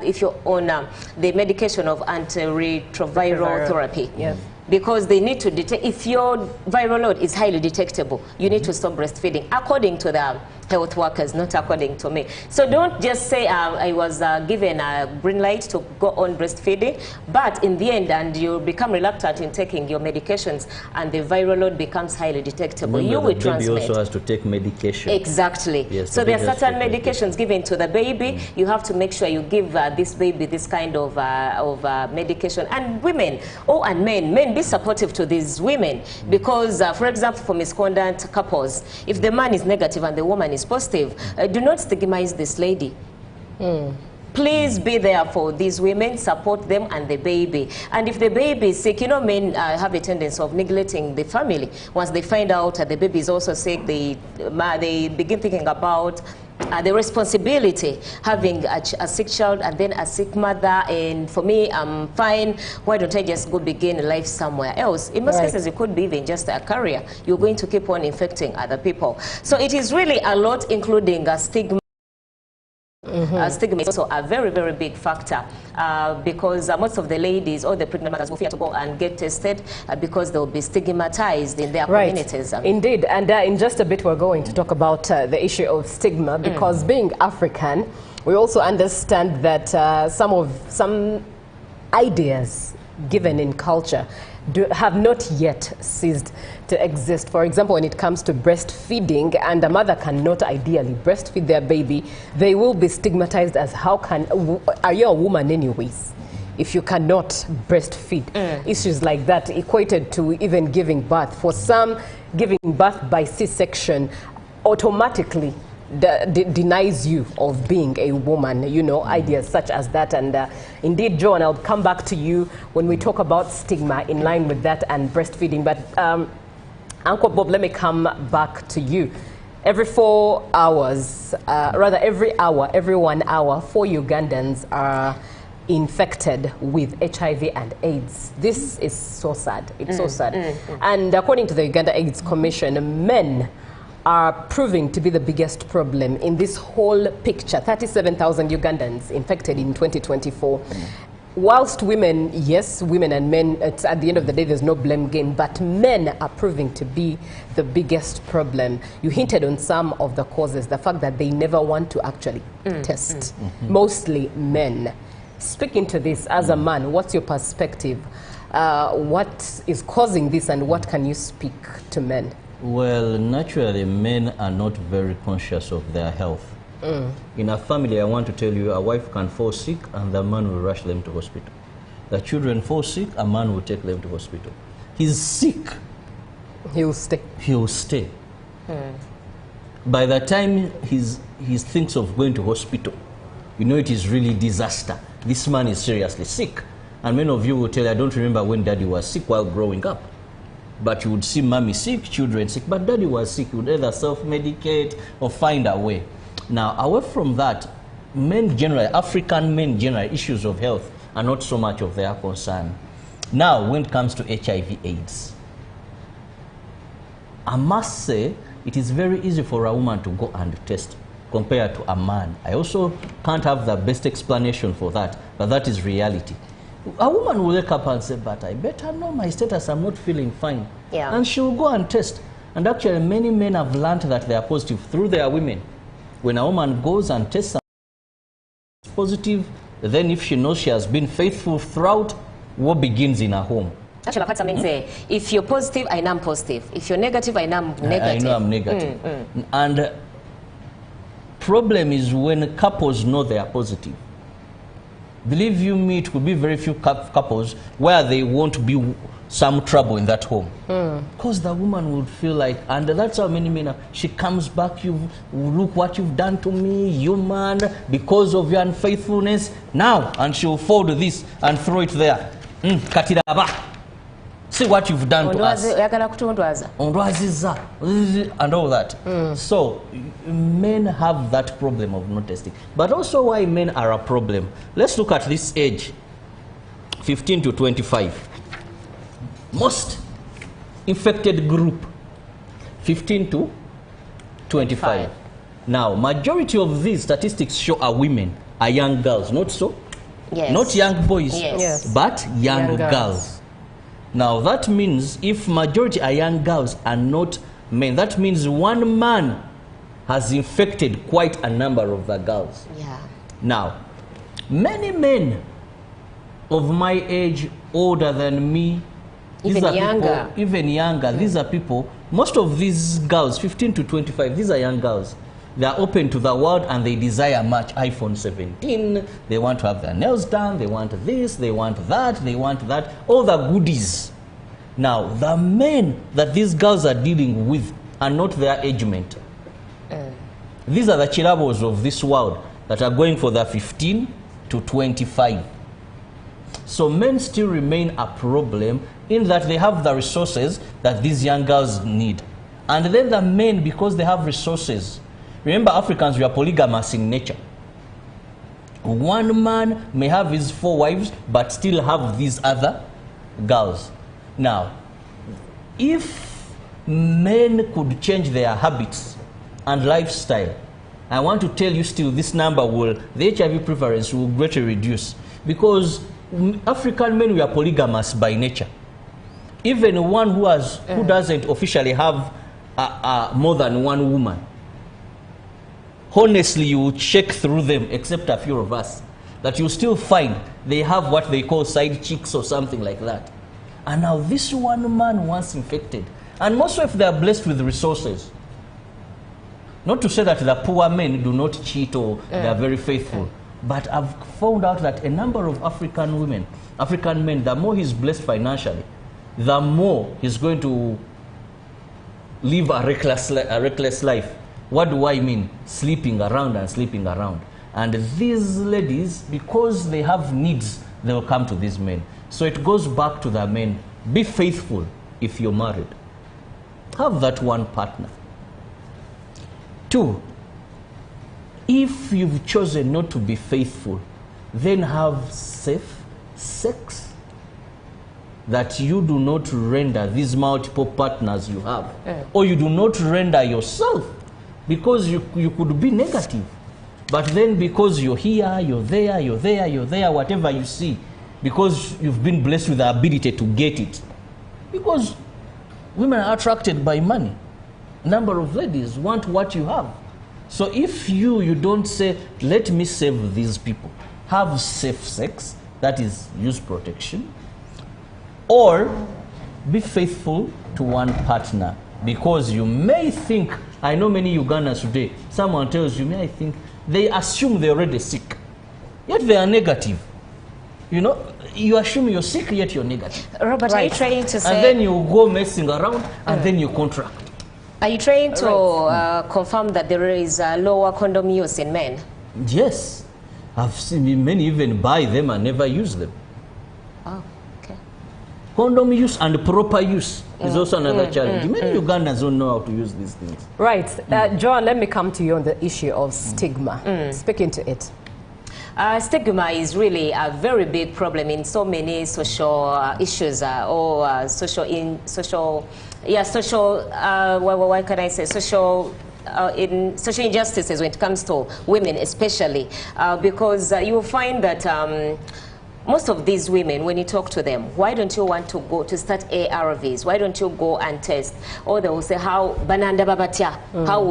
if you're on the medication of antiretroviral therapy. Yes. Because they need to detect, if your viral load is highly detectable, you need to stop breastfeeding, according to the health workers, not according to me. So don't just say, I was given a green light to go on breastfeeding, but in the end, and you become reluctant in taking your medications, and the viral load becomes highly detectable. Remember, you will the transmit. baby also has to take medication. Exactly. Yes, so there are certain medications given to the baby. You have to make sure you give this baby this kind of medication. And women, and men, be supportive to these women, because, for example, for misconduct couples, if the man is negative and the woman is positive, do not stigmatize this lady. Please be there for these women, support them and the baby. And if the baby is sick, you know, men have a tendency of neglecting the family. Once they find out that the baby is also sick, they begin thinking about the responsibility, having a sick child and then a sick mother. And for me, I'm fine. Why don't I just go begin life somewhere else? In most cases, it could be even just a career. You're going to keep on infecting other people. So it is really a lot, including a stigma. Stigma is also a very, very big factor because most of the ladies or the pregnant mothers will fear to go and get tested because they'll be stigmatized in their communities. Indeed, and in just a bit we're going to talk about the issue of stigma, because being African, we also understand that some ideas given in culture have not yet ceased to exist. For example, when it comes to breastfeeding, and a mother cannot ideally breastfeed their baby, they will be stigmatized as, are you a woman anyways? if you cannot breastfeed. Issues like that equated to even giving birth. For some, giving birth by C-section automatically denies you of being a woman, you know, ideas such as that. And indeed, Joan, I'll come back to you when we talk about stigma in line with that and breastfeeding. But Uncle Bob, let me come back to you. Every 4 hours, rather every hour, every 1 hour, 4 Ugandans are infected with HIV and AIDS. This is so sad. It's so sad. And according to the Uganda AIDS Commission, men are proving to be the biggest problem in this whole picture. 37,000 Ugandans infected in 2024. Whilst women, yes, women and men, it's, at the end of the day, there's no blame game, but men are proving to be the biggest problem. You hinted on some of the causes, the fact that they never want to actually test. Mostly men. Speaking to this as a man, what's your perspective? What is causing this and what can you speak to men? Well, naturally, men are not very conscious of their health. In a family, I want to tell you, a wife can fall sick and the man will rush them to hospital. The children fall sick, a man will take them to hospital. He's sick. He'll stay. He'll stay. By the time he thinks of going to hospital, you know it is really disaster. This man is seriously sick. And many of you will tell you, I don't remember when daddy was sick while growing up. But you would see mommy sick, children sick, but daddy was sick. You would either self-medicate or find a way. Now, away from that, men generally, African men generally, issues of health are not so much of their concern. Now, when it comes to HIV/AIDS, I must say it is very easy for a woman to go and test compared to a man. I also can't have the best explanation for that, but that is reality. A woman will wake up and say, but I better know my status, I'm not feeling fine. And she'll go and test. And actually, many men have learned that they are positive through their women. When a woman goes and tests positive, then if she knows she has been faithful throughout, what begins in her home? Actually, I've heard something say, if you're positive, I know I'm positive. If you're negative, I know I'm negative. I know I'm negative. And problem is when couples know they are positive. Believe you me, it could be very few couples where they won't be some trouble in that home. Because the woman would feel like, and that's how many men are, she comes back, you look what you've done to me, you man, because of your unfaithfulness, now, and she'll fold this and throw it there. Katiraba. See what you've done to us. And all that. So, men have that problem of not testing. But also why men are a problem. Let's look at this age, 15 to 25. Most infected group, 15 to 25. Now, majority of these statistics show are women, are young girls, not so? Yes. Not young boys, but young girls. girls. Now that means if majority are young girls and not men, that means one man has infected quite a number of the girls. Now, many men of my age, older than me, even younger, these are people, most of these girls, 15 to 25, these are young girls. They are open to the world and they desire much. iPhone 17, they want to have their nails done, they want this, they want that, all the goodies. Now, the men that these girls are dealing with are not their age mate. These are the chirabos of this world that are going for the 15 to 25. So men still remain a problem in that they have the resources that these young girls need. And then the men, because they have resources, remember, Africans, we are polygamous in nature. One man may have his 4 wives, but still have these other girls. Now, if men could change their habits and lifestyle, I want to tell you still this number the HIV prevalence will greatly reduce. Because African men, we are polygamous by nature. Even one who doesn't officially have more than one woman, honestly, you will check through them, except a few of us, that you still find they have what they call side chicks or something like that. And now this one man once infected, and most if they are blessed with resources, not to say that the poor men do not cheat or they are very faithful. But I've found out that a number of African men, the more he's blessed financially, the more he's going to live a reckless life. What do I mean? Sleeping around and sleeping around. And these ladies, because they have needs, they will come to these men. So it goes back to the men. Be faithful if you're married. Have that one partner. 2, if you've chosen not to be faithful, then have safe sex that you do not render these multiple partners you have. Or you do not render yourself, because you could be negative. But then because you're here, you're there, you're there, you're there, whatever you see, because you've been blessed with the ability to get it. Because women are attracted by money. A number of ladies want what you have. So if you don't say, let me save these people, have safe sex, that is, use protection, or be faithful to one partner. Because you may think, I know many Ugandans today, someone tells you, may I think, they assume they're already sick, yet they are negative. You know, you assume you're sick, yet you're negative. Robert, are you trying to say... And then you go messing around, and then you contract. Are you trying to confirm that there is lower condom use in men? Yes. I've seen men even buy them and never use them. Oh, okay. Condom use and proper use is also another challenge. Many Ugandans don't know how to use these things. Right. Joan, let me come to you on the issue of stigma. Speak into it. Stigma is really a very big problem in so many social issues social injustices when it comes to women especially, because you will find that most of these women, when you talk to them, why don't you want to go to start ARVs? Why don't you go and test? Or they will say, how bananda babatya? How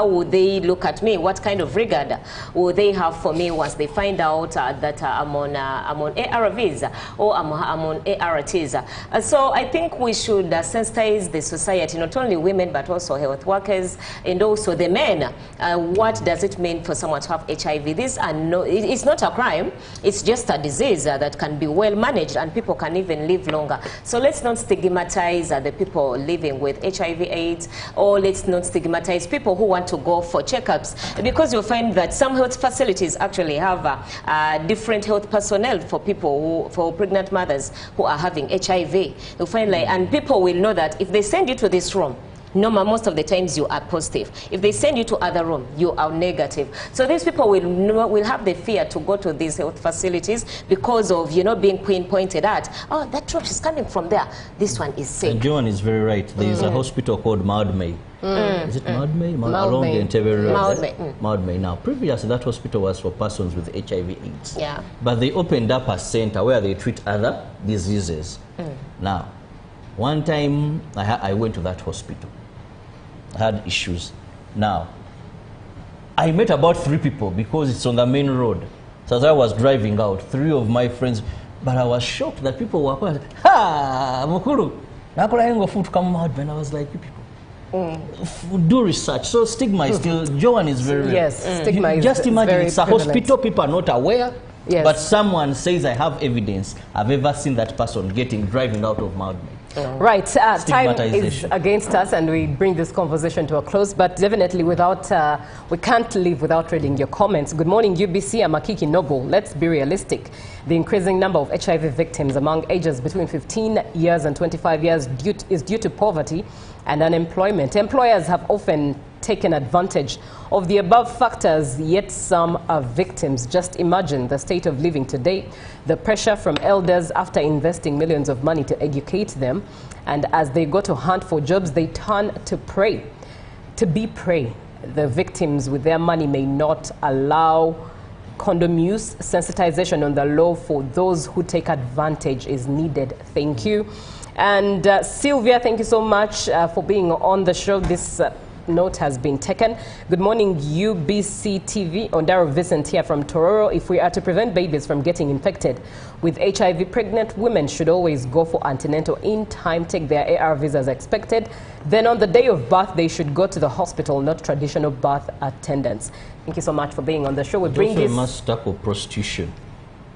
would they look at me? What kind of regard will they have for me once they find out that I'm on ARVs or I'm on ARTs? So I think we should sensitize the society, not only women but also health workers and also the men. What does it mean for someone to have HIV? This it's not a crime. It's just a disease that can be well managed and people can even live longer. So let's not stigmatize the people living with HIV/AIDS, or let's not stigmatize people who want to go for checkups, because you'll find that some health facilities actually have different health personnel for people for pregnant mothers who are having HIV. You'll find and people will know that if they send you to this room, most of the times you are positive. If they send you to other room, you are negative. So these people will have the fear to go to these health facilities because of being pinpointed at. Oh, that drop is coming from there. This one is sick. Joan is very right. There is a hospital called Maudmay. Is it Maudmay? Along the Entebbe Road. Maudmay. Now, previously that hospital was for persons with HIV/AIDS. Yeah. But they opened up a center where they treat other diseases. Now, one time I went to that hospital. I had issues. Now, I met about 3 people because it's on the main road. So as I was driving out, 3 of my friends, but I was shocked that people were going, ha, Mukuru, nakula food come out, and I was like, you people, do research. So stigma is still, Joan is very real. Yes, stigma is just imagine very it's a prevalent. hospital, people are not aware, yes. But someone says, I have evidence, I've ever seen that person driving out of Maudmay. Right, time is against us and we bring this conversation to a close, but definitely we can't live without reading your comments. Good morning, UBC. I'm Akiki Noble. Let's be realistic. The increasing number of HIV victims among ages between 15 years and 25 years is due to poverty and unemployment. Employers have often taken advantage of the above factors, yet some are victims. Just imagine the state of living today, the pressure from elders after investing millions of money to educate them, and as they go to hunt for jobs, they turn to prey. To be prey, the victims with their money may not allow condom use. Sensitization on the law for those who take advantage is needed. Thank you. And Sylvia, thank you so much for being on the show. This note has been taken. Good morning, UBC TV. Ondaro Vincent here from Tororo. If we are to prevent babies from getting infected with HIV, pregnant women should always go for antenatal in time, take their ARVs as expected. Then on the day of birth, they should go to the hospital, not traditional birth attendants. Thank you so much for being on the show. We bring this... a must stop of prostitution.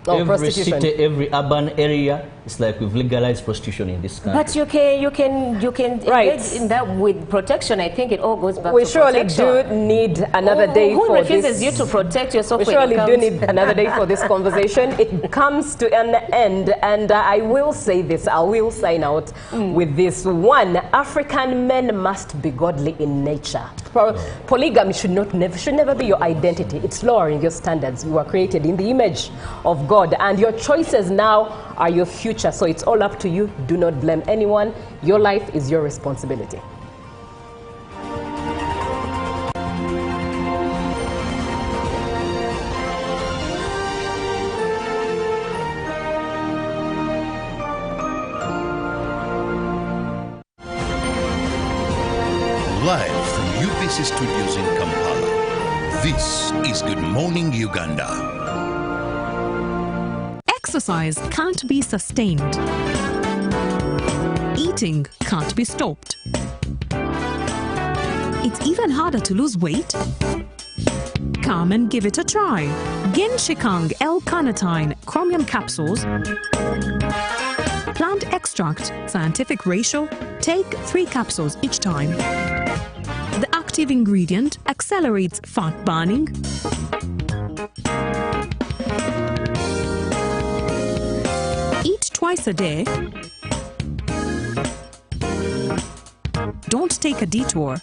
Oh, every city, every urban area, it's like we've legalized prostitution in this country. But you can engage in that with protection. I think it all goes back to protection. We surely do need another day for this. Who refuses you to protect yourself? We surely do need another day for this conversation. It comes to an end, and I will say this. I will sign out with this one. African men must be godly in nature. Polygamy should never be your identity. It's lowering your standards. You are created in the image of God, and your choices now are your future. So it's all up to you. Do not blame anyone. Your life is your responsibility. Live from UBC Studios in Kampala, this is Good Morning Uganda. Exercise can't be sustained. Eating can't be stopped. It's even harder to lose weight. Come and give it a try. Genshikang L-carnitine chromium capsules. Plant extract, scientific ratio. Take 3 capsules each time. The active ingredient accelerates fat burning, eat twice a day, don't take a detour.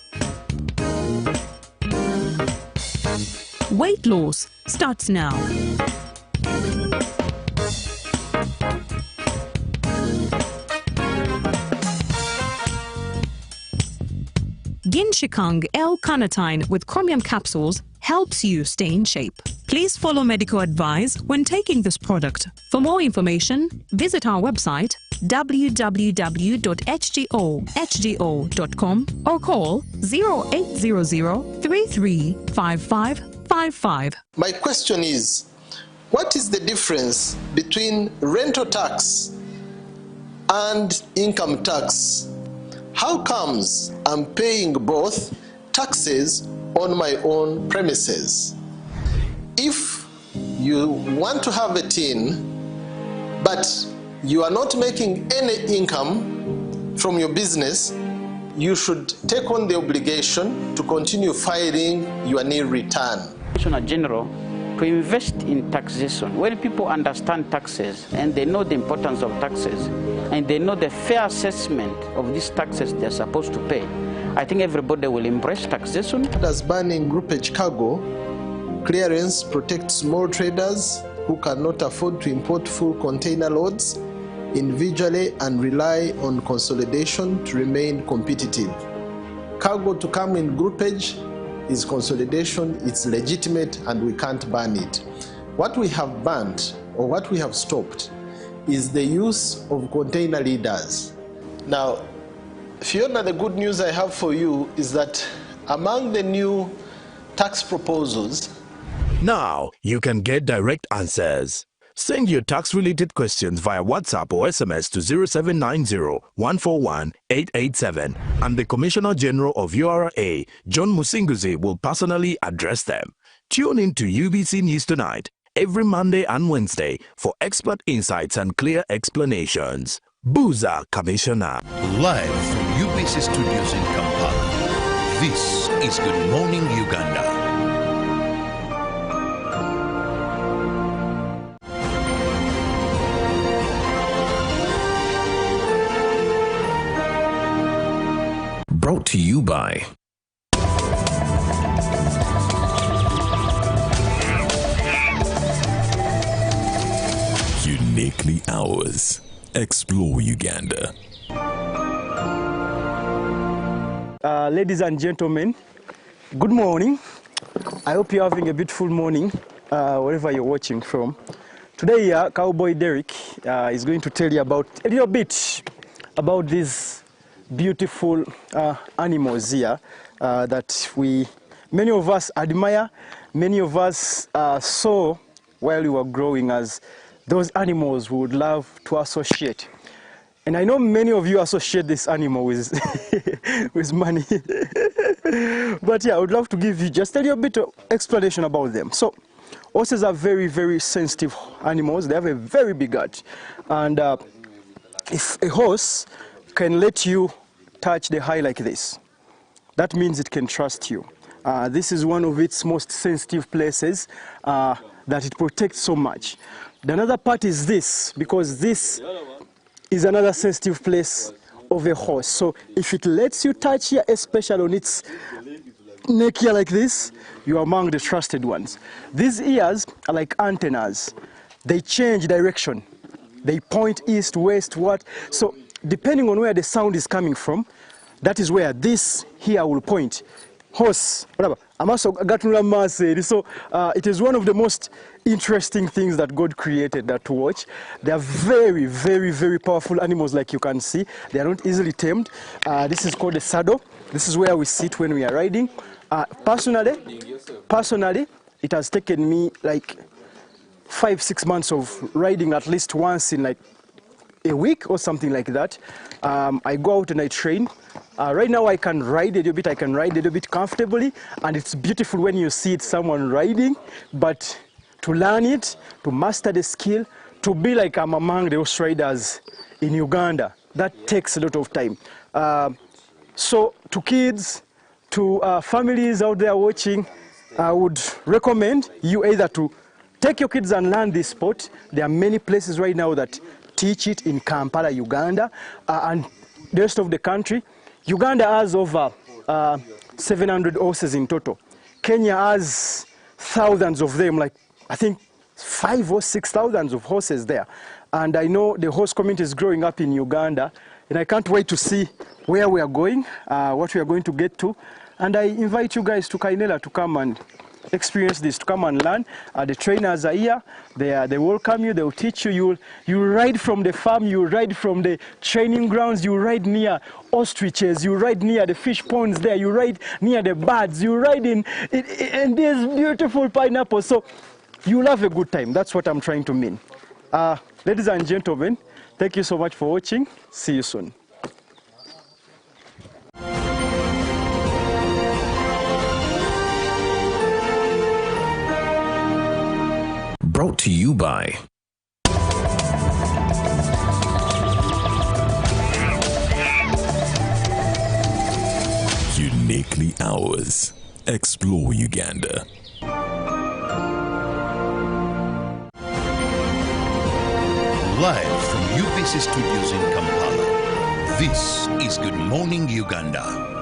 Weight loss starts now. Genshikang L-carnitine with chromium capsules helps you stay in shape. Please follow medical advice when taking this product. For more information, visit our website www.hgo.com or call 0800 335555. My question is, what is the difference between rental tax and income tax? How comes I'm paying both taxes on my own premises? If you want to have a tin, but you are not making any income from your business, you should take on the obligation to continue filing your nil return. Commissioner General, to invest in taxation. When people understand taxes and they know the importance of taxes and they know the fair assessment of these taxes they're supposed to pay, I think everybody will embrace taxation. As banning groupage cargo clearance protects small traders who cannot afford to import full container loads individually and rely on consolidation to remain competitive. Cargo to come in groupage is consolidation, it's legitimate, and we can't ban it. What we have banned, or what we have stopped, is the use of container leaders. Now, Fiona, the good news I have for you is that among the new tax proposals, now you can get direct answers. Send your tax-related questions via WhatsApp or SMS to 0790-141-887, and the Commissioner General of URA, John Musinguzi, will personally address them. Tune in to UBC News Tonight every Monday and Wednesday for expert insights and clear explanations. Buza Commissioner. Live from UBC Studios in Kampala, this is Good Morning Uganda. Brought to you by Uniquely Ours. Explore Uganda. Ladies and gentlemen, good morning. I hope you're having a beautiful morning wherever you're watching from. Today, Cowboy Derek is going to tell you about a little bit about these beautiful animals here that many of us admire, many of us saw while we were growing as those animals we would love to associate. And I know many of you associate this animal with, with money. But yeah, I would love to give you just a little bit of explanation about them. So, horses are very, very sensitive animals. They have a very big heart. And if a horse can let you touch the eye like this, that means it can trust you. This is one of its most sensitive places that it protects so much. The another part is this, because this is another sensitive place of a horse. So if it lets you touch here, especially on its neck here like this, you are among the trusted ones. These ears are like antennas. They change direction. They point east, west, what. So depending on where the sound is coming from, that is where this here will point. Horse, whatever. So it is one of the most interesting things that God created to watch. They are very, very, very powerful animals, like you can see. They are not easily tamed. This is called a saddle. This is where we sit when we are riding. Personally, it has taken me like 5-6 months of riding at least once in like a week or something like that. I go out and I train. Right now I can ride a little bit, comfortably, and it's beautiful when you see someone riding, but to learn it, to master the skill, to be like I'm among the horse riders in Uganda, that takes a lot of time. So to kids, to families out there watching, I would recommend you either to take your kids and learn this sport. There are many places right now that teach it in Kampala, Uganda, and the rest of the country. Uganda has over 700 horses in total. Kenya has thousands of them, like I think 5,000 or 6,000 of horses there. And I know the horse community is growing up in Uganda, and I can't wait to see where we are going, what we are going to get to. And I invite you guys to Kainela to come and experience this, to come and learn. The trainers are here. They welcome you. They will teach you. You ride from the farm. You ride from the training grounds. You ride near ostriches. You ride near the fish ponds there. You ride near the birds. You ride in these beautiful pineapples. So you'll have a good time. That's what I'm trying to mean. Ladies and gentlemen, thank you so much for watching. See you soon. Brought to you by Uniquely Ours. Explore Uganda. Live from UBC Studios in Kampala, this is Good Morning Uganda.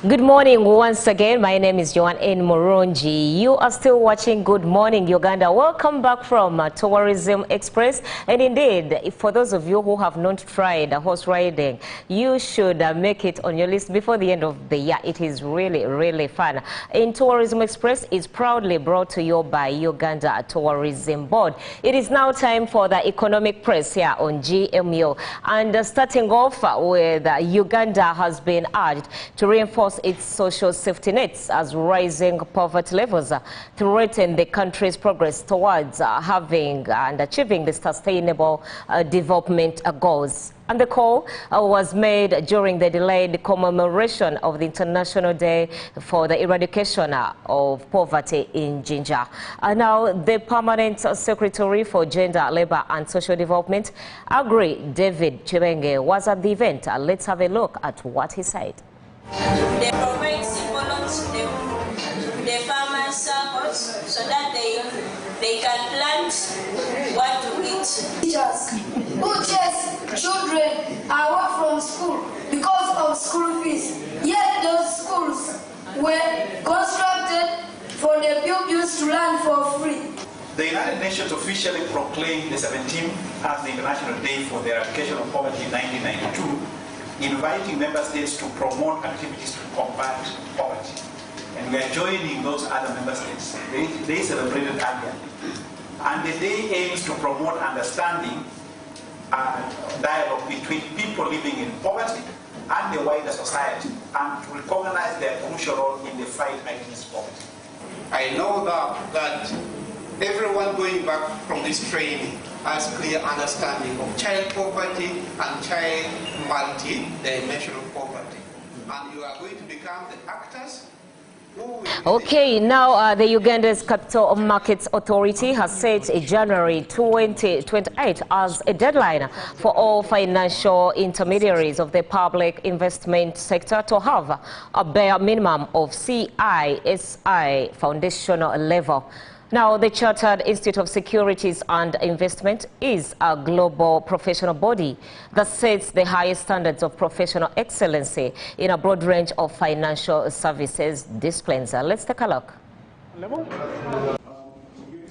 Good morning once again. My name is Joan N. Moronji. You are still watching Good Morning Uganda. Welcome back from Tourism Express. And indeed, for those of you who have not tried horse riding, you should make it on your list before the end of the year. It is really, really fun. In Tourism Express is proudly brought to you by Uganda Tourism Board. It is now time for the economic press here on GMU. And starting off with Uganda has been urged to reinforce its social safety nets as rising poverty levels threaten the country's progress towards having and achieving the sustainable development goals. And the call was made during the delayed commemoration of the International Day for the Eradication of Poverty in Jinja. Now, the Permanent Secretary for Gender, Labour and Social Development, Agri David Chibenge, was at the event. Let's have a look at what he said. They provide simple loans to the farmers support so that they can plant what to eat. Teachers who chase children away from school because of school fees. Yet those schools were constructed for the pupils to learn for free. The United Nations officially proclaimed the 17th as the International Day for the Eradication of Poverty in 1992, inviting member states to promote activities to combat poverty. And we are joining those other member states. They celebrated earlier. And the day aims to promote understanding and dialogue between people living in poverty and the wider society, and to recognize their crucial role in the fight against poverty. I know that everyone going back from this training has clear understanding of child poverty and child multi-dimensional poverty. And you are going to become the actors. Okay, now the Uganda's Capital Markets Authority has set January 2028 as a deadline for all financial intermediaries of the public investment sector to have a bare minimum of CISI foundational level. Now, the Chartered Institute of Securities and Investment is a global professional body that sets the highest standards of professional excellency in a broad range of financial services disciplines. Let's take a look.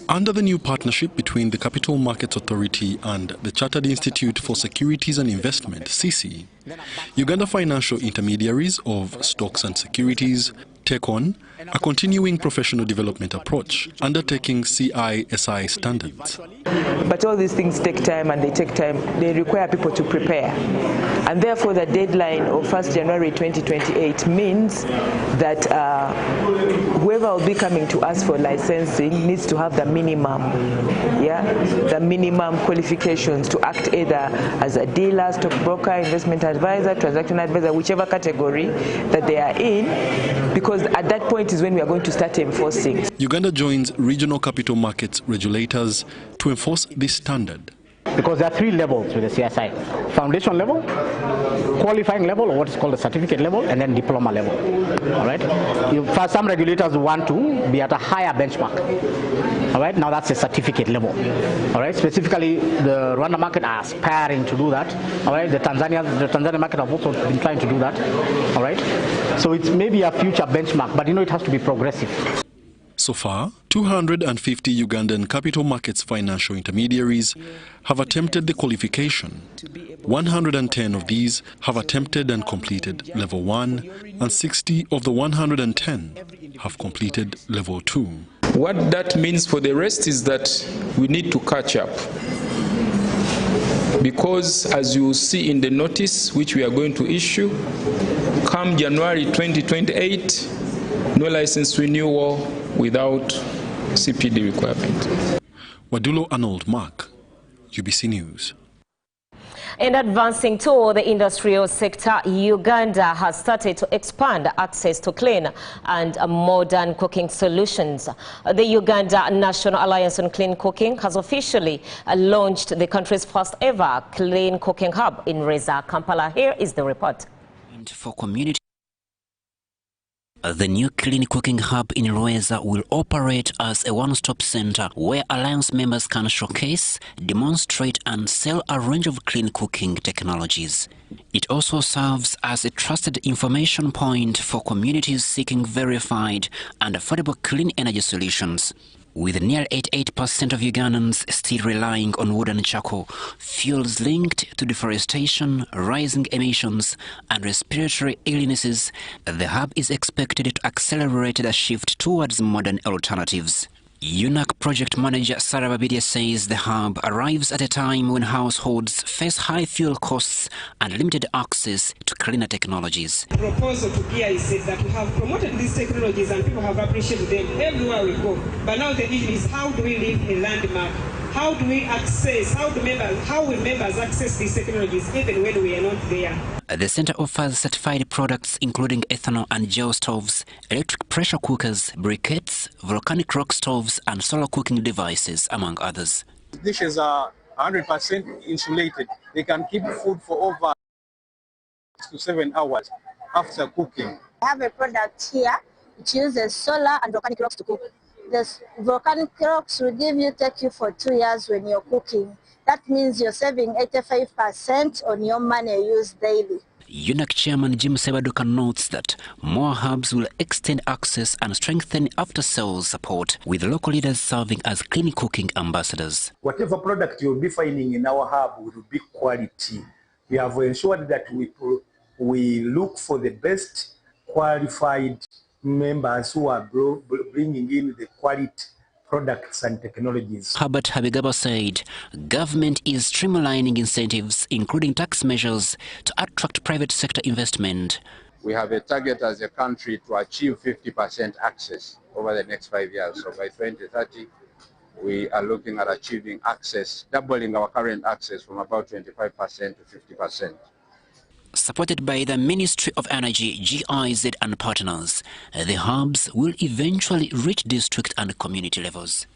Under the new partnership between the Capital Markets Authority and the Chartered Institute for Securities and Investment, CISI, Uganda financial intermediaries of stocks and securities take on a continuing professional development approach, undertaking CISI standards. But all these things take time, and they require people to prepare. And therefore the deadline of 1st January 2028 means that whoever will be coming to us for licensing needs to have the minimum, the minimum qualifications to act either as a dealer, stockbroker, investment advisor, transaction advisor, whichever category that they are in, because at that point is when we are going to start enforcing. Uganda joins regional capital markets regulators to enforce this standard. Because there are three levels with the CSI: foundation level, qualifying level, or what is called the certificate level, and then diploma level. All right. For some regulators want to be at a higher benchmark. All right. Now that's a certificate level. All right. Specifically, the Rwanda market are aspiring to do that. All right. The Tanzania market have also been trying to do that. All right. So it's maybe a future benchmark, but it has to be progressive. So far, 250 Ugandan capital markets financial intermediaries have attempted the qualification. 110 of these have attempted and completed Level 1, and 60 of the 110 have completed Level 2. What that means for the rest is that we need to catch up. Because as you see in the notice which we are going to issue, come January 2028, no license renewal without CPD requirement. Wadulo Arnold Mark, UBC News. In advancing to the industrial sector, Uganda has started to expand access to clean and modern cooking solutions. The Uganda National Alliance on Clean Cooking has officially launched the country's first ever clean cooking hub in Reza, Kampala. Here is the report. For community, the new Clean Cooking Hub in Rweza will operate as a one-stop center where Alliance members can showcase, demonstrate and sell a range of clean cooking technologies. It also serves as a trusted information point for communities seeking verified and affordable clean energy solutions. With nearly 88% of Ugandans still relying on wood and charcoal, fuels linked to deforestation, rising emissions, and respiratory illnesses, the hub is expected to accelerate the shift towards modern alternatives. UNAC project manager Sarah Babidia says the hub arrives at a time when households face high fuel costs and limited access to cleaner technologies. The proposal to GIS is that we have promoted these technologies and people have appreciated them everywhere we go. But now the issue is, how do we leave a landmark? How do we access, how will members access these technologies even when we are not there? The center offers certified products including ethanol and geostoves, electric pressure cookers, briquettes, volcanic rock stoves and solar cooking devices, among others. Dishes are 100% insulated. They can keep food for over 6 to 7 hours after cooking. I have a product here which uses solar and volcanic rocks to cook. The volcanic rocks will take you for 2 years when you're cooking. That means you're saving 85% on your money used daily. UNAC Chairman Jim Sebadoka notes that more hubs will extend access and strengthen after-sales support, with local leaders serving as clean cooking ambassadors. Whatever product you'll be finding in our hub will be quality. We have ensured that we look for the best qualified members who are bringing in the quality products and technologies. Herbert Habigaba said government is streamlining incentives, including tax measures, to attract private sector investment. We have a target as a country to achieve 50% access over the next 5 years. So by 2030, we are looking at achieving access, doubling our current access from about 25% to 50%. Supported by the Ministry of Energy, GIZ and partners, the hubs will eventually reach district and community levels.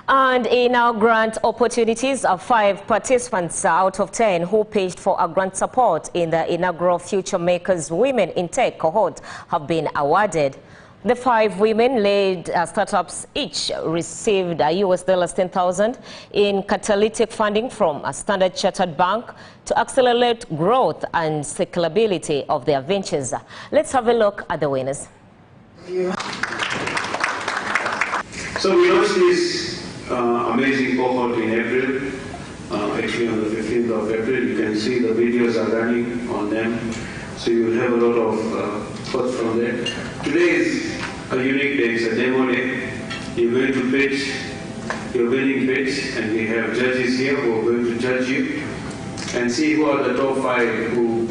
And in our grant opportunities, 5 participants out of 10 who pitched for a grant support in the inaugural Future Makers Women in Tech cohort have been awarded. The 5 women-led startups each received US $10,000 in catalytic funding from a Standard Chartered Bank to accelerate growth and scalability of their ventures. Let's have a look at the winners. So we launched this amazing cohort in April, actually on the 15th of April. You can see the videos are running on them. So you will have a lot of thoughts from there. Today is a unique day, it's a demo day. You're going to pitch your winning pitch, and we have judges here who are going to judge you and see who are the top 5 who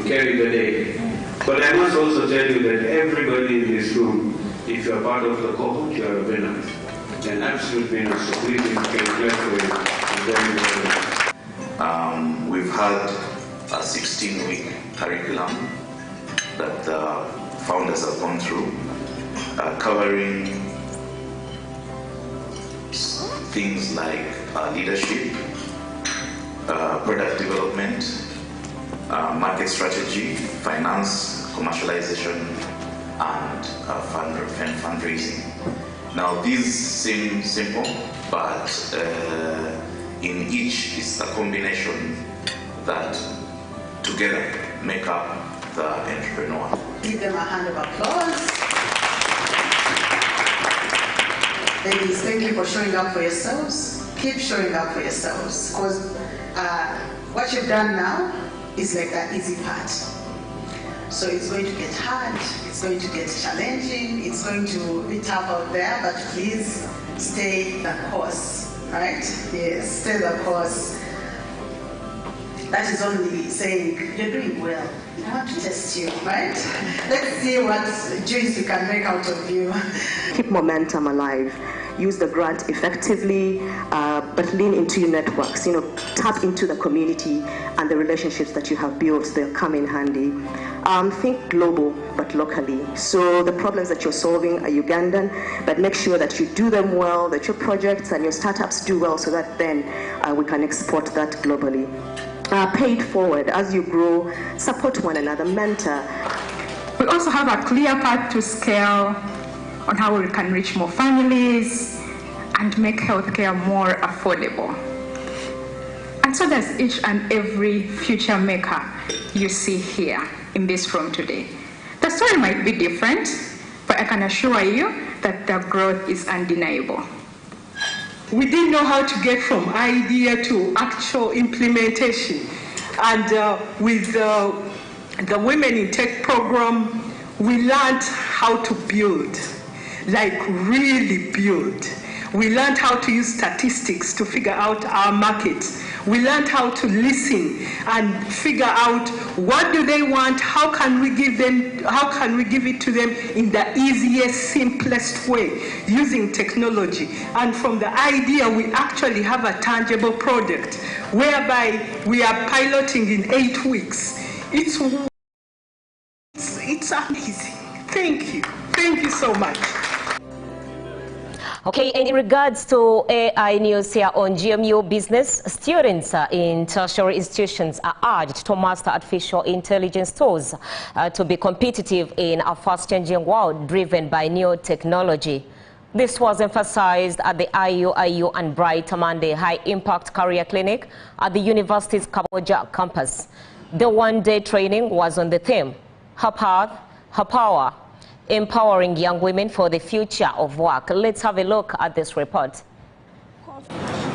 carry the day. But I must also tell you that everybody in this room, if you are part of the cohort, you are a winner, an absolute winner. So please can clap for you. We've had a 16-week curriculum that the founders have gone through, covering things like leadership, product development, market strategy, finance, commercialization, and fundraising. Now, these seem simple, but in each is a combination that together make up the entrepreneur. Give them a hand of applause. Ladies, thank you for showing up for yourselves. Keep showing up for yourselves, because what you've done now is like the easy part. So it's going to get hard, it's going to get challenging, it's going to be tough out there, but please stay the course, right? Yes, stay the course. That is only saying you're doing well. I want to test you, right? Let's see what juice you can make out of you. Keep momentum alive. Use the grant effectively, but lean into your networks. Tap into the community and the relationships that you have built. They'll come in handy. Think global, but locally. So the problems that you're solving are Ugandan, but make sure that you do them well, that your projects and your startups do well, so that then we can export that globally. Pay it forward as you grow. Support one another, mentor. We also have a clear path to scale on how we can reach more families and make healthcare more affordable. And so does each and every future maker you see here in this room today. The story might be different, but I can assure you that the growth is undeniable. We didn't know how to get from idea to actual implementation. And with the Women in Tech program, we learned how to build, like really build. We learned how to use statistics to figure out our markets. We learned how to listen and figure out what do they want, how can we give it to them in the easiest, simplest way, using technology. And from the idea, we actually have a tangible product, whereby we are piloting in 8 weeks. It's amazing. Thank you. Thank you so much. Okay, and in regards to AI news here on GMU Business, students in tertiary institutions are urged to master artificial intelligence tools to be competitive in a fast-changing world driven by new technology. This was emphasized at the IU and Bright Monday High Impact Career Clinic at the university's Kaboja campus. The one-day training was on the theme, Her Path, Her Power, empowering young women for the future of work. Let's have a look at this report.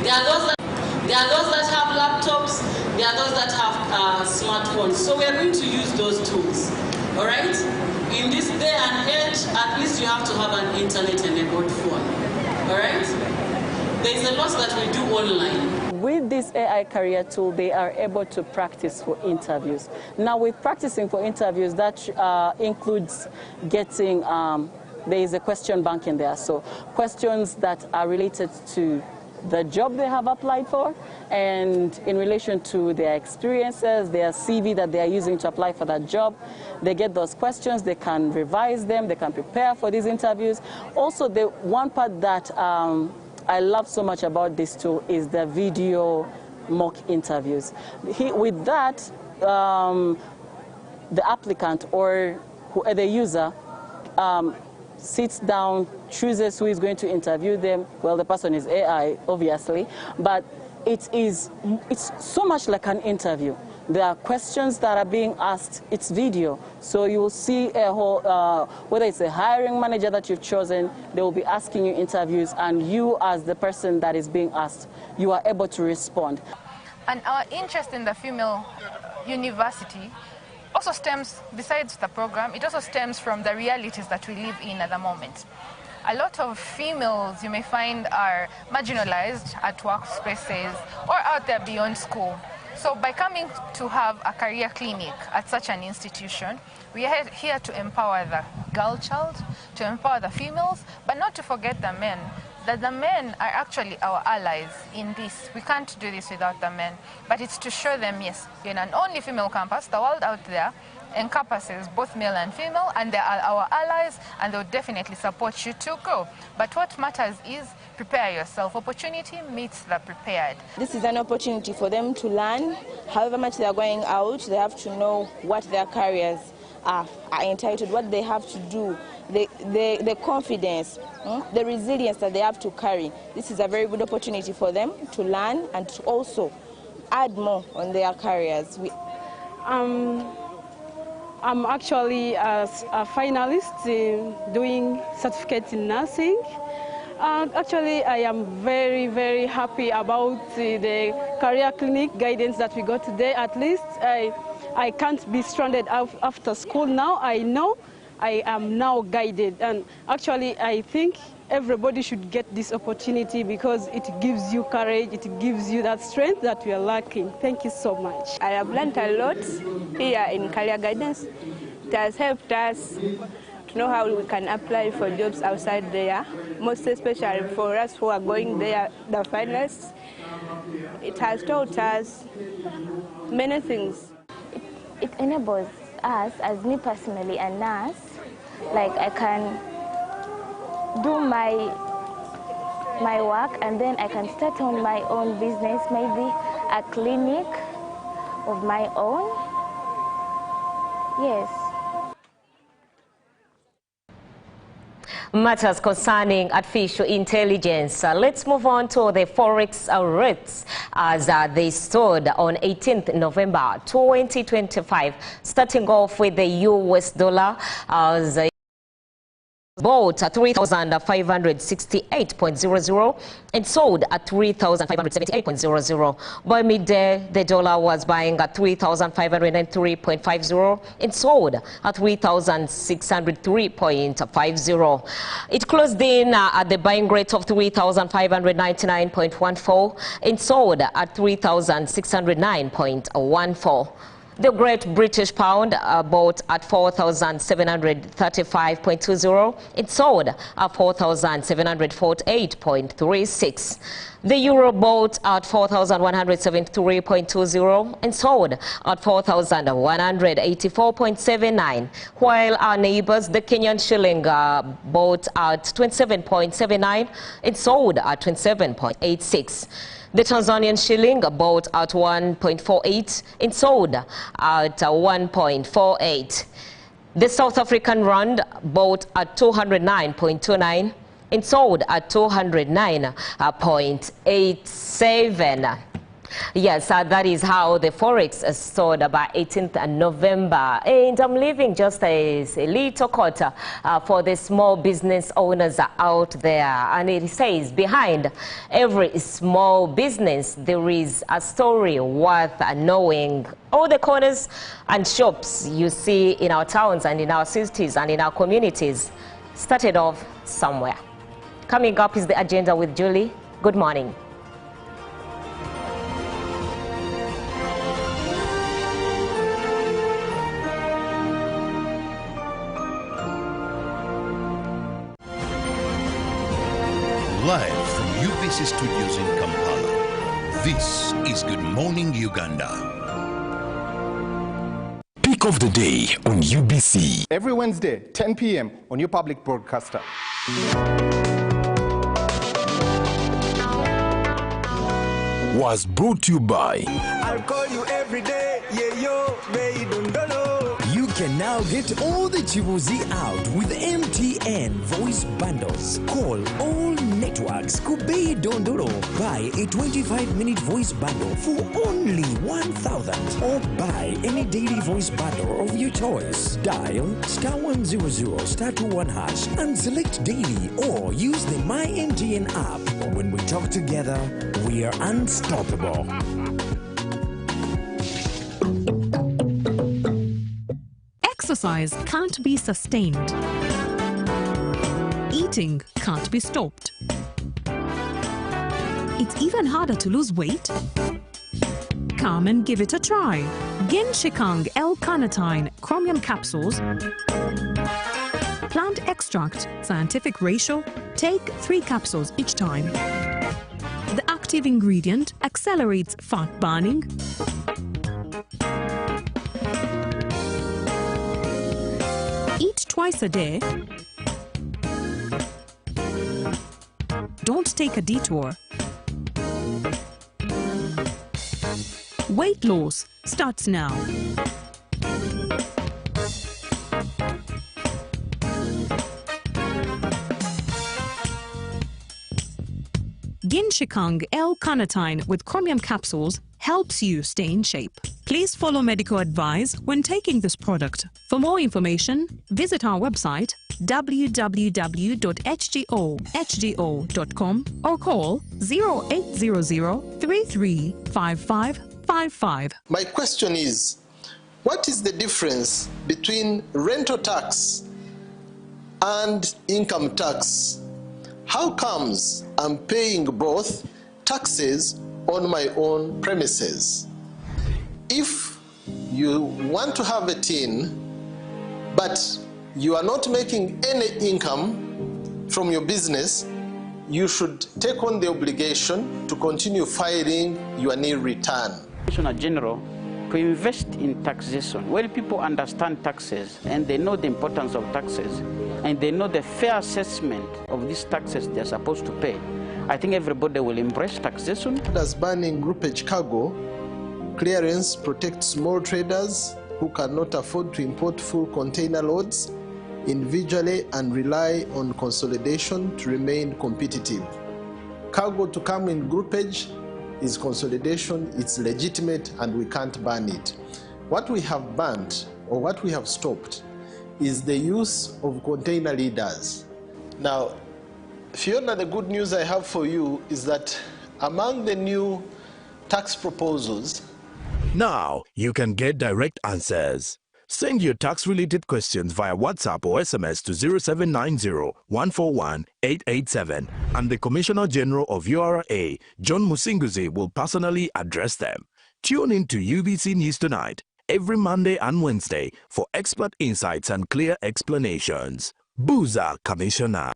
There are those that have laptops, there are those that have smartphones. So we are going to use those tools, all right? In this day and age, at least you have to have an internet and a good phone, all right? There is a lot that we do online. With this AI career tool, they are able to practice for interviews. Now, with practicing for interviews, that includes getting, there is a question bank in there, so questions that are related to the job they have applied for and in relation to their experiences, their CV that they are using to apply for that job. They get those questions, they can revise them, they can prepare for these interviews. Also, the one part that I love so much about this tool is the video mock interviews. With that, the applicant or the user sits down, chooses who is going to interview them. Well, the person is AI, obviously, but it's so much like an interview. There are questions that are being asked. It's video, so you will see a whole, whether it's a hiring manager that you've chosen, they will be asking you interviews, and you as the person that is being asked, you are able to respond. And our interest in the female university also stems, besides the program, it also stems from the realities that we live in at the moment. A lot of females you may find are marginalized at workspaces or out there beyond school. So by coming to have a career clinic at such an institution, we are here to empower the girl child, to empower the females, but not to forget the men. That the men are actually our allies in this. We can't do this without the men. But it's to show them, yes, you're an only female campus. The world out there encompasses both male and female, and they are our allies, and they'll definitely support you to go. But what matters is prepare yourself. Opportunity meets the prepared. This is an opportunity for them to learn. However much they are going out, they have to know what their careers are entitled, what they have to do, the confidence, the resilience that they have to carry. This is a very good opportunity for them to learn and to also add more on their careers. I'm actually a finalist in doing certificate in nursing. Actually, I am very, very happy about the career clinic guidance that we got today. At least I can't be stranded after school now. I know I am now guided, and actually I think everybody should get this opportunity because it gives you courage, it gives you that strength that we are lacking. Thank you so much. I have learned a lot here in career guidance. It has helped us to know how we can apply for jobs outside there, most especially for us who are going there, the finalists. It has taught us many things. It enables us, as me personally, a nurse, like I can do my work and then I can start on my own business, maybe a clinic of my own. Yes. Matters concerning artificial intelligence. Let's move on to the forex rates as they stood on 18th November 2025. Starting off with the US dollar as bought at 3,568.00 and sold at 3,578.00. By midday, the dollar was buying at 3,593.50 and sold at 3,603.50. It closed in at the buying rate of 3,599.14 and sold at 3,609.14. The Great British Pound bought at 4,735.20 and sold at 4,748.36. The Euro bought at 4,173.20 and sold at 4,184.79. While our neighbors, the Kenyan shilling bought at 27.79 and sold at 27.86. The Tanzanian shilling bought at 1.48 and sold at 1.48. The South African rand bought at 209.29 It sold at 209.87. Yes, that is how the Forex sold by 18th November. And I'm leaving just a little quote for the small business owners out there. And it says, behind every small business, there is a story worth knowing. All the corners and shops you see in our towns and in our cities and in our communities started off somewhere. Coming up is the agenda with Julie. Good morning. Live from UBC Studios in Kampala, this is Good Morning Uganda. Pick of the day on UBC. Every Wednesday, 10 p.m. on your public broadcaster. Was brought to you by I'll call you every day, yeah, yo, baby, don't know. You can now get all the Chibuzi out with MTN voice bundles. Call all networks Kubei Dondoro. Buy a 25-minute voice bundle for only 1,000 or buy any daily voice bundle of your choice. Dial *100 *21 hash and select daily or use the My MTN app. When we talk together, we are unstoppable. Exercise can't be sustained. Eating can't be stopped. It's even harder to lose weight. Come and give it a try. Genshikang L-carnitine chromium capsules. Plant extract, scientific ratio. Take 3 capsules each time. The active ingredient accelerates fat burning. Eat twice a day. Don't take a detour. Weight loss starts now. Genshikang L-carnitine with chromium capsules helps you stay in shape. Please follow medical advice when taking this product. For more information, visit our website www.hgo.com or call 0800 335555. My question is, what is the difference between rental tax and income tax? How comes I'm paying both taxes on my own premises? If you want to have a tin, but you are not making any income from your business, you should take on the obligation to continue filing your nil return. Commissioner General, to invest in taxation, when people understand taxes and they know the importance of taxes and they know the fair assessment of these taxes they're supposed to pay, I think everybody will embrace taxation. As banning groupage cargo, clearance protects small traders who cannot afford to import full container loads individually and rely on consolidation to remain competitive. Cargo to come in groupage is consolidation, it's legitimate, and we can't ban it. What we have banned, or what we have stopped, is the use of container leaders. Now, Fiona, the good news I have for you is that among the new tax proposals, Now you can get direct answers. Send your tax-related questions via WhatsApp or SMS to 0790-141-887 and the Commissioner General of URA, John Musinguzi, will personally address them. Tune in to UBC News Tonight every Monday and Wednesday for expert insights and clear explanations. Booza Commissioner.